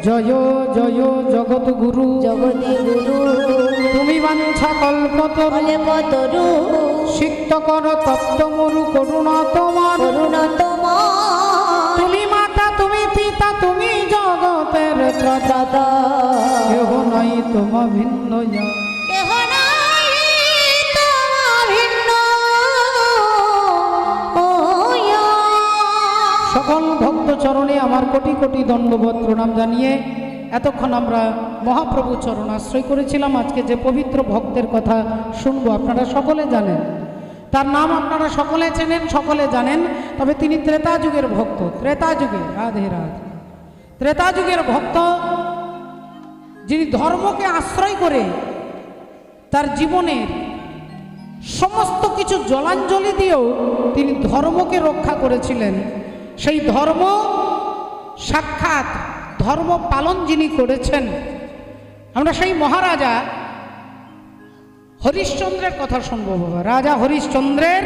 জয় জয় জগৎগুরু জগতে গুরু তুমি বাঞ্ছা কল্পতরু বলে পতরু সিক্ত কর তত্ত্বমরু করুণা তোমার করুণা তোমার তুমি মাতা তুমি পিতা তুমি জগতের ত্রাতা দাদা কেহ নাই তোমা ভিন্ন ইয়া। কেহ নাই তোমা ভিন্ন ওয়া। সকল ভক্ত চরণে আমার কোটি কোটি দণ্ডবোধ প্রণাম জানিয়ে এতক্ষণ আমরা মহাপ্রভু চরণ আশ্রয় করেছিলাম। আজকে যে পবিত্র ভক্তের কথা শুনবো আপনারা সকলে জানেন, তার নাম আপনারা সকলে চেনেন, সকলে জানেন, তবে তিনি ত্রেতা যুগের ভক্ত। ত্রেতা যুগে রাধে রাধে ত্রেতা যুগের ভক্ত, যিনি ধর্মকে আশ্রয় করে তার জীবনের সমস্ত কিছু জলাঞ্জলি দিয়েও তিনি ধর্মকে রক্ষা করেছিলেন। সেই ধর্ম সাক্ষাৎ ধর্ম পালন যিনি করেছেন, আমরা সেই মহারাজা হরিশ্চন্দ্রের কথা শুনবো। বাবা রাজা হরিশ্চন্দ্রের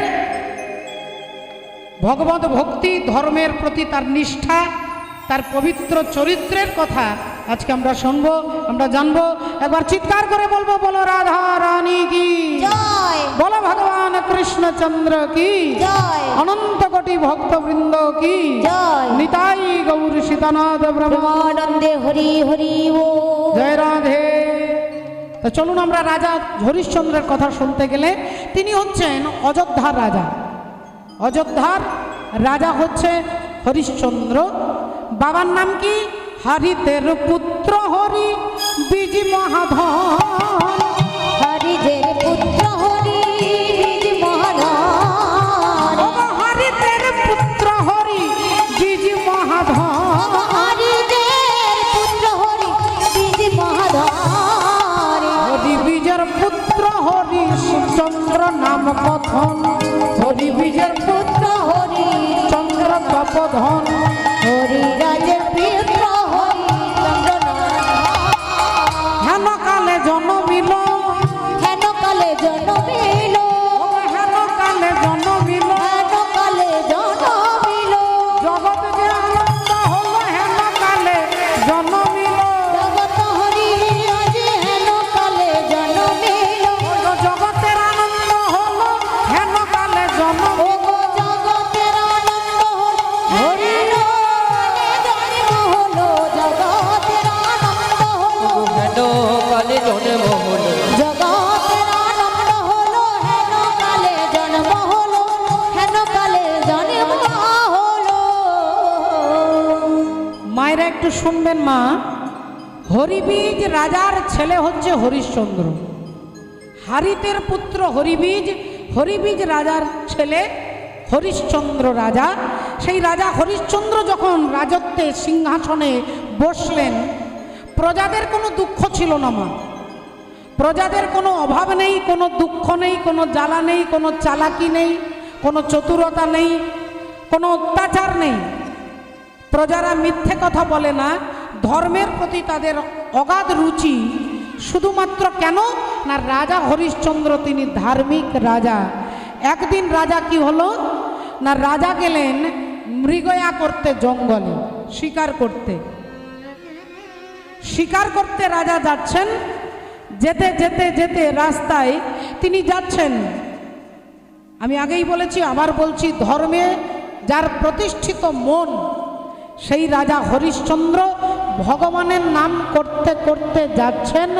ভগবত ভক্তি, ধর্মের প্রতি তার নিষ্ঠা, তার পবিত্র চরিত্রের কথা আজকে আমরা শুনবো, আমরা জানবো। একবার চিৎকার করে বলবো, বলো রাধা রানী কি জয় বলো, ভগবান কৃষ্ণচন্দ্র কি জয় অনন্ত কোটি ভক্তবৃন্দ কি জয় নিতাই গৌর সীতানাথ ব্রহ্মানন্দে হরি হরি ও জয় রাধে। তো চলুন আমরা রাজা হরিশ্চন্দ্রের কথা শুনতে গেলে, তিনি হচ্ছেন অযোধ্যার রাজা। অযোধ্যার রাজা হচ্ছে হরিশ্চন্দ্র। বাবার নাম কি? হরিতের পুত্র হরি বীজ মহাধন। হরিজের পুত্র হরি বীজ মহাধন হরিতের পুত্র হরি বীজ মহাধন। হরিজের পুত্র হরি বীজ মহাধন হরি বীজের পুত্র হরি চন্দ্র নাম কথন। হরি বীজের পুত্র হরি চন্দ্র তপধন। হরি রাজের পুত্র হরি চন্দ্রনাথ হেন কালে জন্মিল, হেন কালে জন্মিল হেন কালে জন্মিল, হেন কালে জন্মিল জগৎ যে আনন্দ হলো হেন কালে জন্মিল। জগত হরি আজ হেন কালে জন্মিল জগতের আনন্দ হলো হেন কালে জন্ম। ও গো জগতের আনন্দ হলো হরির জন্ম হলো জগতের আনন্দ হলো হেন কালে জন্ম হলো জগতের আনন্দ হলো হেন কালে জন্ম হলো হেন কালে জন্ম হলো মায়েরা একটু শুনবেন মা, হরিবীজ রাজার ছেলে হচ্ছে হরিশ্চন্দ্র। হারিতের পুত্র হরিবীজ, হরিবীজ রাজার ছেলে হরিশ্চন্দ্র রাজা। সেই রাজা হরিশ্চন্দ্র যখন রাজত্বে সিংহাসনে বসলেন, প্রজাদের কোনো দুঃখ ছিল না মা। প্রজাদের কোনো অভাব নেই, কোনো দুঃখ নেই, কোনো জ্বালা নেই, কোনো চালাকি নেই, কোনো চতুরতা নেই, কোনো অত্যাচার নেই। প্রজারা মিথ্যে কথা বলে না, ধর্মের প্রতি তাদের অগাধ রুচি। শুধুমাত্র কেন না, রাজা হরিশ্চন্দ্র তিনি ধার্মিক রাজা। একদিন রাজা কি হলো না, রাজা গেলেন মৃগয়া করতে জঙ্গলে, শিকার করতে। শিকার করতে রাজা যাচ্ছেন, যেতে যেতে যেতে রাস্তায় তিনি যাচ্ছেন, আমি আগেই বলেছি আবার বলছি, ধর্মে যার প্রতিষ্ঠিত মন, সেই রাজা হরিশ্চন্দ্র ভগবানের নাম করতে করতে যাচ্ছেন।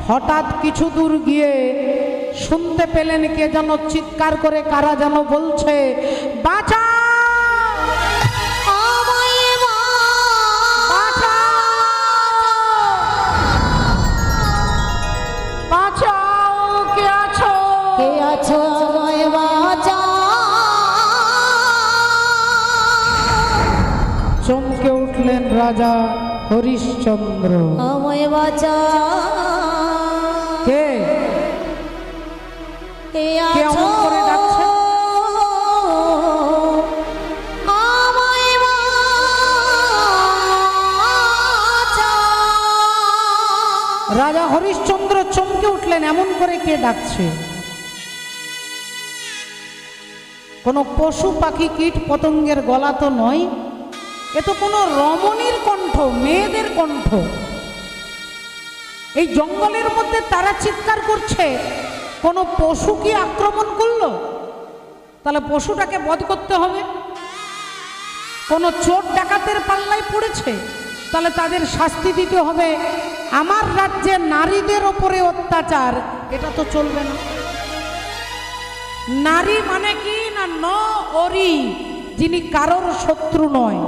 হঠাৎ কিছু দূর গিয়ে শুনতে পেলেন কে যেন চিৎকার করে, কারা যেন বলছে, বাঁচা আমায় বাঁচাও, কে আছো? কে আছো আমায় বাঁচা চমকে উঠলেন রাজা হরিশ্চন্দ্র। আমায় বাঁচা কে কে কে আছো অমন করে ডাকছে? আমায় বাঁচা রাজা হরিশ্চন্দ্র চমকে উঠলেন, এমন করে কে ডাকছে? কোনো পশু পাখি কীট পতঙ্গের গলা তো নয়। এ তো কোনো রমণীর কণ্ঠ, মেয়েদের কণ্ঠ। এই জঙ্গলের মধ্যে তারা চিৎকার করছে, কোনো পশু কি আক্রমণ করলো? তাহলে পশুটাকে বধ করতে হবে। কোনো চোর ডাকাতের পাল্লায় পড়েছে, তাহলে তাদের শাস্তি দিতে হবে। আমার রাজ্যে নারীদের ওপরে অত্যাচার, এটা তো চলবে না। নারী মানে কি না, ন অরি, যিনি কারোর শত্রু নয়,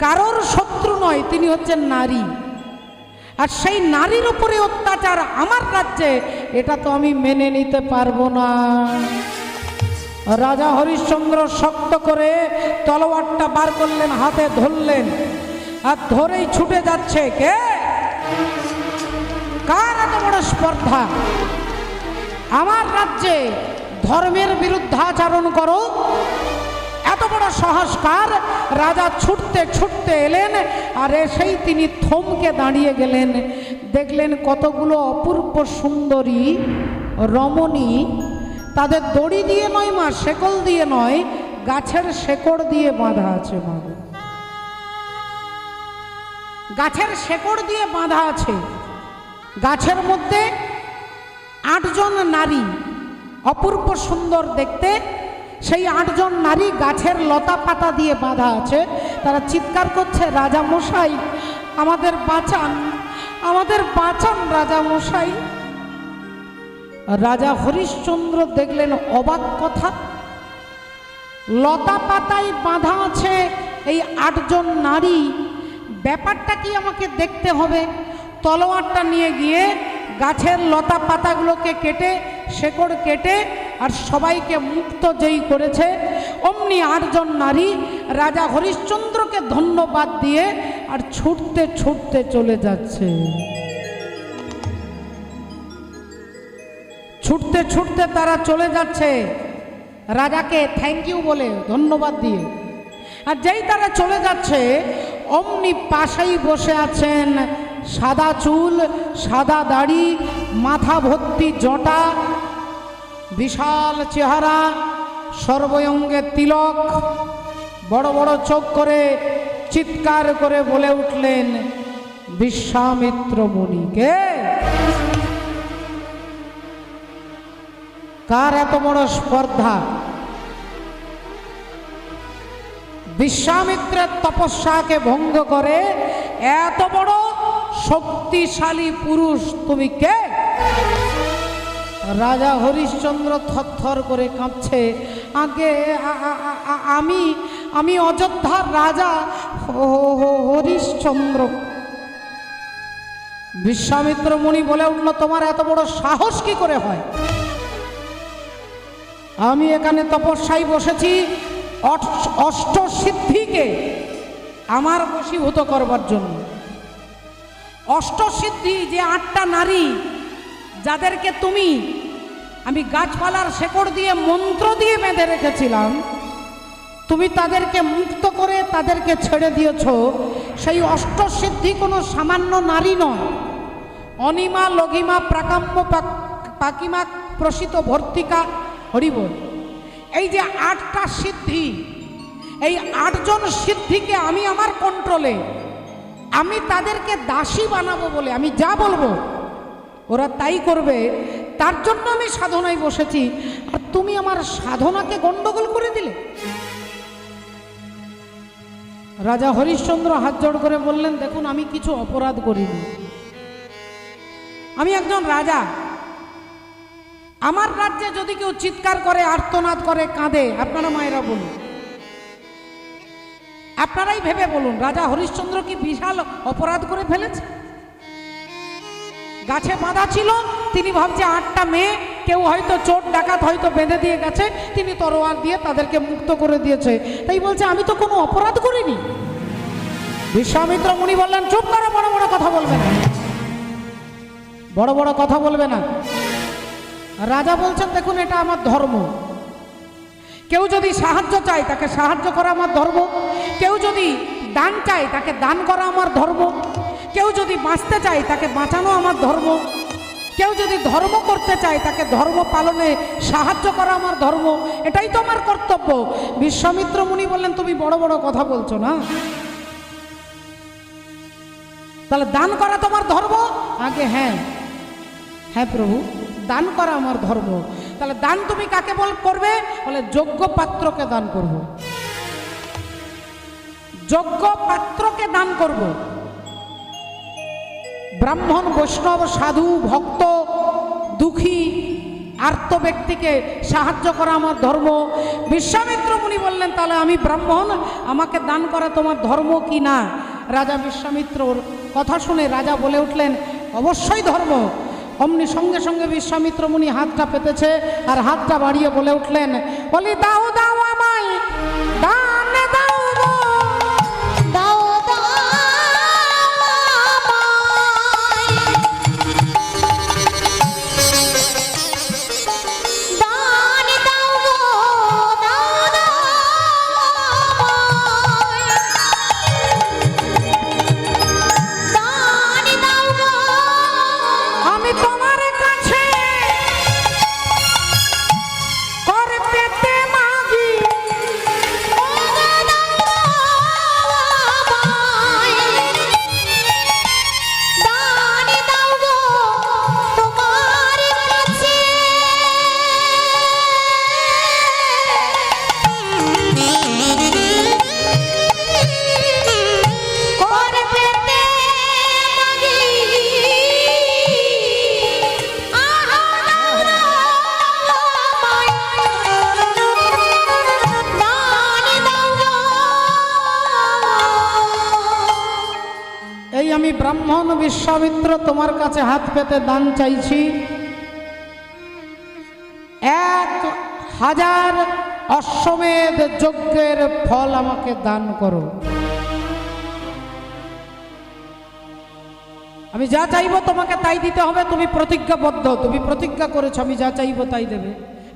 কারোর শত্রু নয়, তিনি হচ্ছেন নারী। আর সেই নারীর উপরে অত্যাচার আমার রাজ্যে, এটা তো আমি মেনে নিতে পারবো না। রাজা হরিশ্চন্দ্র শক্ত করে তলোয়ারটা বার করলেন, হাতে ধরলেন, আর ধরেই ছুটে যাচ্ছে। কে? কার এত বড় স্পর্ধা? আমার রাজ্যে ধর্মের বিরুদ্ধাচরণ করো, এত বড় সাহসকার? রাজা ছুটতে ছুটতে এলেন, আর এসেই তিনি থমকে দাঁড়িয়ে গেলেন। দেখলেন কতগুলো অপূর্ব সুন্দরী রমণী, তাদের দড়ি দিয়ে নয় মা, শেকল দিয়ে নয়, গাছের শেকড় দিয়ে বাঁধা আছে। মা, গাছের শেকড় দিয়ে বাঁধা আছে। গাছের মধ্যে 8 জন নারী, অপূর্ব সুন্দর দেখতে। সেই 8 জন নারী গাছের লতা পাতা দিয়ে বাঁধা আছে। তারা চিৎকার করছে, রাজা মশাই আমাদের বাঁচান, আমাদের বাঁচান রাজা মশাই। রাজা হরিশ্চন্দ্র দেখলেন অবাক কথা, লতা পাতায় বাঁধা আছে এই 8 জন নারী, ব্যাপারটা কি আমাকে দেখতে হবে। তলোয়ারটা নিয়ে গিয়ে গাছের লতা পাতাগুলোকে কেটে, শেকড় কেটে, আর সবাইকে মুক্ত যেই করেছে, অমনি 8 জন নারী রাজা হরিশ্চন্দ্রকে ধন্যবাদ দিয়ে আর ছুটতে ছুটতে চলে যাচ্ছে। ছুটতে ছুটতে তারা চলে যাচ্ছে রাজাকে থ্যাংক ইউ বলে, ধন্যবাদ দিয়ে। আর যেই তারা চলে যাচ্ছে, অমনি পাশেই বসে আছেন সাদা চুল, সাদা দাড়ি, মাথা ভর্তি জটা, বিশাল চেহারা, সর্বঙ্গে তিলক, বড় বড় চোখ করে চিৎকার করে বলে উঠলেন, বিশ্বামিত্র মুনিকে। কার এত বড় স্পর্ধা? বিশ্বামিত্রের তপস্যাকে ভঙ্গ করে এত বড় শক্তিশালী পুরুষ তুমি কে? রাজা হরিশ্চন্দ্র থরথর করে কাঁপছে। আগে আমি অযোধ্যার রাজা হরিশ্চন্দ্র। বিশ্বামিত্র মুনি বলে উঠল, তোমার এত বড় সাহস কি করে হয়? আমি এখানে তপস্যায় বসেছি অষ্টসিদ্ধিকে আমার বশীভূত করবার জন্য। অষ্টসিদ্ধি যে 8টা নারী, যাদেরকে তুমি আমি গাছপালার শেকড় দিয়ে মন্ত্র দিয়ে বেঁধে রেখেছিলাম, তুমি তাদেরকে মুক্ত করে তাদেরকে ছেড়ে দিয়েছ। সেই অষ্টসিদ্ধি কোনো সামান্য নারী নয়। অনিমা, লঘিমা, প্রাকাম্য, পাকিমা, প্রসিত, ভর্তিকা, হরিবল, এই যে 8টা সিদ্ধি, এই 8 জন সিদ্ধিকে আমি আমার কন্ট্রোলে, আমি তাদেরকে দাসী বানাবো বলে আমি যা বলবো ওরা তাই করবে। তার জন্য আমি সাধনায় বসেছি, আর তুমি আমার সাধনাকে গন্ডগোল করে দিলে। রাজা হরিশ্চন্দ্র হাত জোড় করে বললেন, দেখুন আমি কিছু অপরাধ করিনি, আমি একজন রাজা। আমার রাজ্যে যদি কেউ চিৎকার করে, আর্তনাদ করে, কাঁদে, আপনারা মায়েরা বলুন, আপনারাই ভেবে বলুন, রাজা হরিশ্চন্দ্র কি বিশাল অপরাধ করে ফেলেছে? গাছে বাঁধা ছিল, তিনি ভাবছে 8টা মেয়ে, কেউ হয়তো চোর ডাকাত হয়তো বেঁধে দিয়ে গেছে, তিনি তরোয়ার দিয়ে তাদেরকে মুক্ত করে দিয়েছে, তাই বলছে আমি তো কোনো অপরাধ করিনি। বিশ্বামিত্র মুনি বললেন, চুপ করো, বড় বড় কথা বলবে না, বড় বড় কথা বলবে না। রাজা বলছেন, দেখুন এটা আমার ধর্ম, কেউ যদি সাহায্য চায় তাকে সাহায্য করা আমার ধর্ম, কেউ যদি দান চায় তাকে দান করা আমার ধর্ম, কেউ যদি বাঁচতে চায় তাকে বাঁচানো আমার ধর্ম। কেউ যদি ধর্ম করতে চায় তাকে ধর্ম পালনে সাহায্য করা আমার ধর্ম, এটাই তো আমার কর্তব্য। বিশ্বামিত্র মুনি বললেন, তুমি বড় বড় কথা বলছো না, তাহলে দান করা তোমার ধর্ম? আগে হ্যাঁ, হ্যাঁ প্রভু, দান করা আমার ধর্ম। তাহলে দান তুমি কাকে করবে? বলে যোগ্য পাত্রকে দান করব, যোগ্য পাত্রকে দান করব। ব্রাহ্মণ, বৈষ্ণব, সাধু, ভক্ত, দুঃখী, আর্ত ব্যক্তিকে সাহায্য করা আমার ধর্ম। বিশ্বামিত্র মুনি বললেন, তাহলে আমি ব্রাহ্মণ, আমাকে দান করা তোমার ধর্ম কি না? রাজা বিশ্বামিত্রর কথা শুনে রাজা বলে উঠলেন, অবশ্যই ধর্ম। অমনি সঙ্গে সঙ্গে বিশ্বামিত্র মুনি হাতটা পেতেছে আর হাতটা বাড়িয়ে বলে উঠলেন, বলি দাও দাও আমায় দান দাও গো, দাও দাও দান দাও গো, দাও দাও দান দাও গো। আমি তোমার কাছে কর পেতে মাগি, দান দাও গো তোমার কাছে, কর পেতে মাগি, আহা দাও দান দাও গো। এই আমি ব্রাহ্মণ বিশ্বামিত্র তোমার কাছে হাত পেতে দান চাইছি। 1000 অশ্বমেধ যজ্ঞের ফল আমাকে দান করো। আমি যা চাইবো তোমাকে তাই দিতে হবে, তুমি প্রতিজ্ঞাবদ্ধ, তুমি প্রতিজ্ঞা করেছো আমি যা চাইবো তাই দেবে।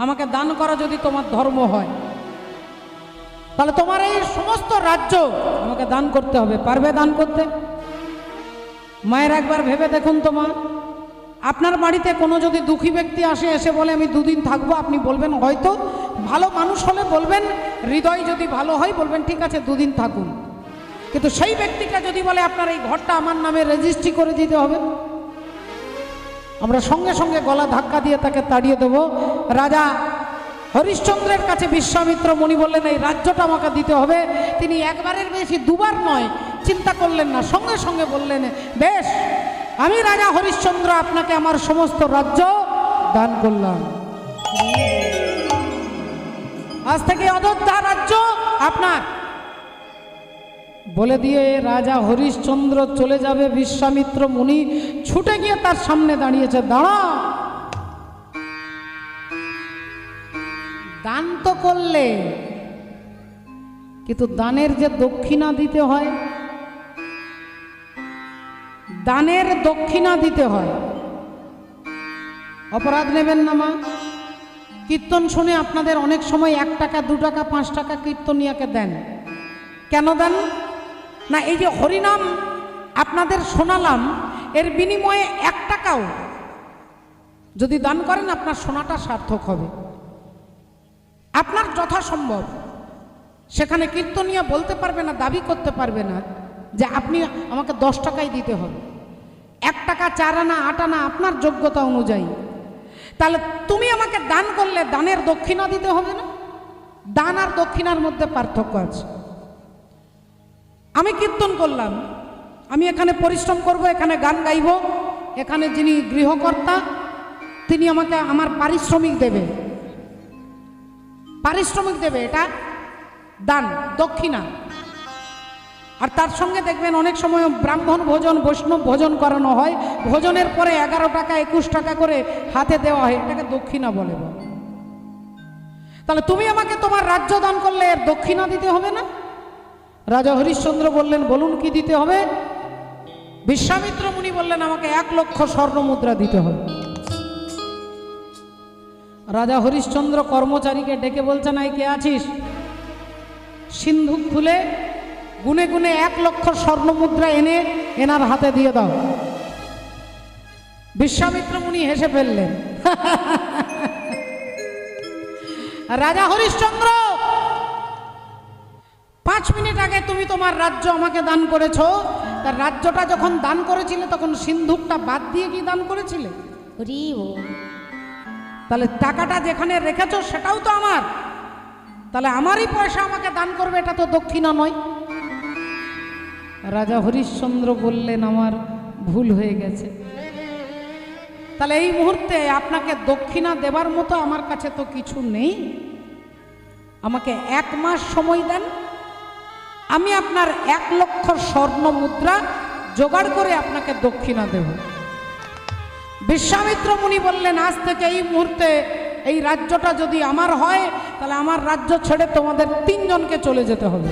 আমাকে দান করা যদি তোমার ধর্ম হয়, তাহলে তোমার এই সমস্ত রাজ্য আমাকে দান করতে হবে। পারবে দান করতে? মায়ের একবার ভেবে দেখুন তো মা, আপনার বাড়িতে কোনো যদি দুঃখী ব্যক্তি আসে, এসে বলে আমি 2 দিন থাকবো, আপনি বলবেন হয়তো ভালো মানুষ হলে বলবেন, হৃদয় যদি ভালো হয় বলবেন ঠিক আছে 2 দিন থাকুন। কিন্তু সেই ব্যক্তিটা যদি বলে আপনার এই ঘরটা আমার নামে রেজিস্ট্রি করে দিতে হবে, আমরা সঙ্গে সঙ্গে গলা ধাক্কা দিয়ে তাকে তাড়িয়ে দেব। রাজা হরিশ্চন্দ্রের কাছে বিশ্বামিত্র মুনি বললেন, এই রাজ্যটা আমাকে দিতে হবে। তিনি একবারের বেশি 2 বার নয়, চিন্তা করলেন না, সঙ্গে সঙ্গে বললেন, বেশ, আমি রাজা হরিশ্চন্দ্র আপনাকে আমার সমস্ত রাজ্য দান করলাম। আজ থেকে অযোধ্যা রাজ্য আপনার। বলে দিয়ে রাজা হরিশ্চন্দ্র চলে যাবে, বিশ্বামিত্র মুনি ছুটে গিয়ে তার সামনে দাঁড়িয়েছে। দাঁড়া, দান তো করলে, কিন্তু দানের যে দক্ষিণা দিতে হয়, দানের দক্ষিণা দিতে হয়। অপরাধ নেবেন না মা। কীর্তন শুনে আপনাদের অনেক সময় 1 টাকা 2 টাকা 5 টাকা কীর্তনিয়াকে দেন। কেন দেন না? এই যে হরিনাম আপনাদের শোনালাম, এর বিনিময়ে 1 টাকাও যদি দান করেন আপনার শোনাটা সার্থক হবে। আপনার যথাসম্ভব সেখানে কীর্তনিয়া বলতে পারবে না, দাবি করতে পারবে না যে আপনি আমাকে 10 টাকাই দিতে হবে। 1 টাকা, 4 আনা, 8 আনা আপনার যোগ্যতা অনুযায়ী। তাহলে তুমি আমাকে দান করলে দানের দক্ষিণা দিতে হবে না? দান আর দক্ষিণার মধ্যে পার্থক্য আছে। আমি কীর্তন করলাম, আমি এখানে পরিশ্রম করব, এখানে গান গাইব, এখানে যিনি গৃহকর্তা তিনি আমাকে আমার পারিশ্রমিক দেবে, পারিশ্রমিক দেবে, এটা দান, দক্ষিণা। আর তার সঙ্গে দেখবেন অনেক সময় ব্রাহ্মণ ভোজন, বৈষ্ণব ভোজন করানো হয়, ভোজনের পরে 11 টাকা 21 টাকা করে হাতে দেওয়া হয়, এটাকে দক্ষিণা বলে। তাহলে তুমি আমাকে তোমার রাজ্য দান করলে এর দক্ষিণা দিতে হবে না? রাজা হরিশ্চন্দ্র বললেন, বলুন কি দিতে হবে? বিশ্বামিত্র মুনি বললেন, আমাকে 1 লক্ষ স্বর্ণ মুদ্রা দিতে হবে। রাজা হরিশ্চন্দ্র কর্মচারীকে ডেকে বলছেন, এই কে আছিস? সিন্ধুক খুলে গুনে গুনে 1 লক্ষ স্বর্ণ মুদ্রা এনে এনার হাতে দিয়ে দাও। বিশ্বামিত্র মুনি হেসে ফেললেন। রাজা হরিশ্চন্দ্র, 5 মিনিট আগে তুমি তোমার রাজ্য আমাকে দান করেছো। তার রাজ্যটা যখন দান করেছিলে তখন সিন্ধুকটা বাদ দিয়ে কি দান করেছিলে? হরি বল। তাহলে টাকাটা যেখানে রেখেছো সেটাও তো আমার, তাহলে আমারই পয়সা আমাকে দান করবে, এটা তো দক্ষিণা নয়। রাজা হরিশ্চন্দ্র বললেন আমার ভুল হয়ে গেছে। তাহলে এই মুহূর্তে আপনাকে দক্ষিণা দেবার মতো আমার কাছে তো কিছু নেই। আমাকে 1 মাস সময় দেন, আমি আপনার 1 লক্ষ স্বর্ণ মুদ্রা জোগাড় করে আপনাকে দক্ষিণা দেব। বিশ্বামিত্র মুনি বললেন আজ থেকে এই মুহূর্তে এই রাজ্যটা যদি আমার হয় তাহলে আমার রাজ্য ছেড়ে তোমাদের 3 জনকে চলে যেতে হবে।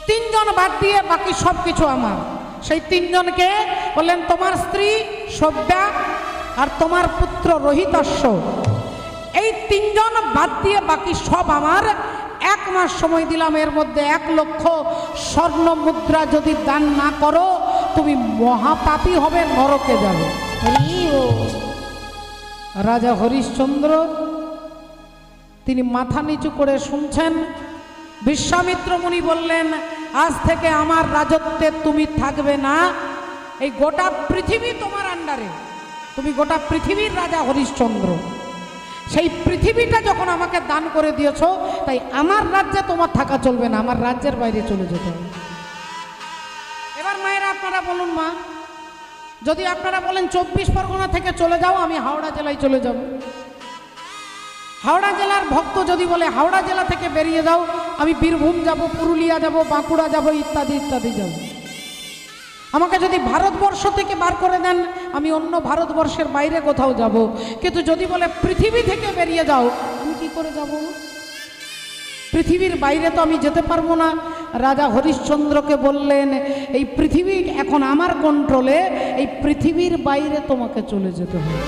3 জন বাদ দিয়ে বাকি সব কিছু আমার। সেই 3 জনকে বললেন তোমার স্ত্রী সভ্যা আর তোমার পুত্র রোহিতাশ্ব, এই 3 জন বাদ দিয়ে বাকি সব আমার। 1 মাস সময় দিলাম, এর মধ্যে 1 লক্ষ স্বর্ণ মুদ্রা যদি দান না করো তুমি মহাপাপী হবে, নরকে যাবে। হরি বল। রাজা হরিশ্চন্দ্র তিনি মাথা নিচু করে শুনছেন। বিশ্বামিত্র মুনি বললেন আজ থেকে আমার রাজত্বে তুমি থাকবে না, এই গোটা পৃথিবী তোমার আন্ডারে, তুমি গোটা পৃথিবীর রাজা হরিশ্চন্দ্র। সেই পৃথিবীটা যখন আমাকে দান করে দিয়েছো তাই আমার রাজ্যে তোমার থাকা চলবে না, আমার রাজ্যের বাইরে চলে যেতে হবে। এবার মায়েরা আপনারা বলুন মা, যদি আপনারা বলেন 24 পরগনা থেকে চলে যাও, আমি হাওড়া জেলায় চলে যাব। হাওড়া জেলার ভক্ত যদি বলে হাওড়া জেলা থেকে বেরিয়ে যাও, আমি বীরভূম যাব, পুরুলিয়া যাব, বাঁকুড়া যাব, ইত্যাদি ইত্যাদি যাব। আমাকে যদি ভারতবর্ষ থেকে বার করে দেন, আমি অন্য ভারতবর্ষের বাইরে কোথাও যাব। কিন্তু যদি বলে পৃথিবী থেকে বেরিয়ে যাও, আমি কি করে যাব? পৃথিবীর বাইরে তো আমি যেতে পারবো না। রাজা হরিশ্চন্দ্রকে বললেন এই পৃথিবী এখন আমার কন্ট্রোলে, এই পৃথিবীর বাইরে তোমাকে চলে যেতে হবে।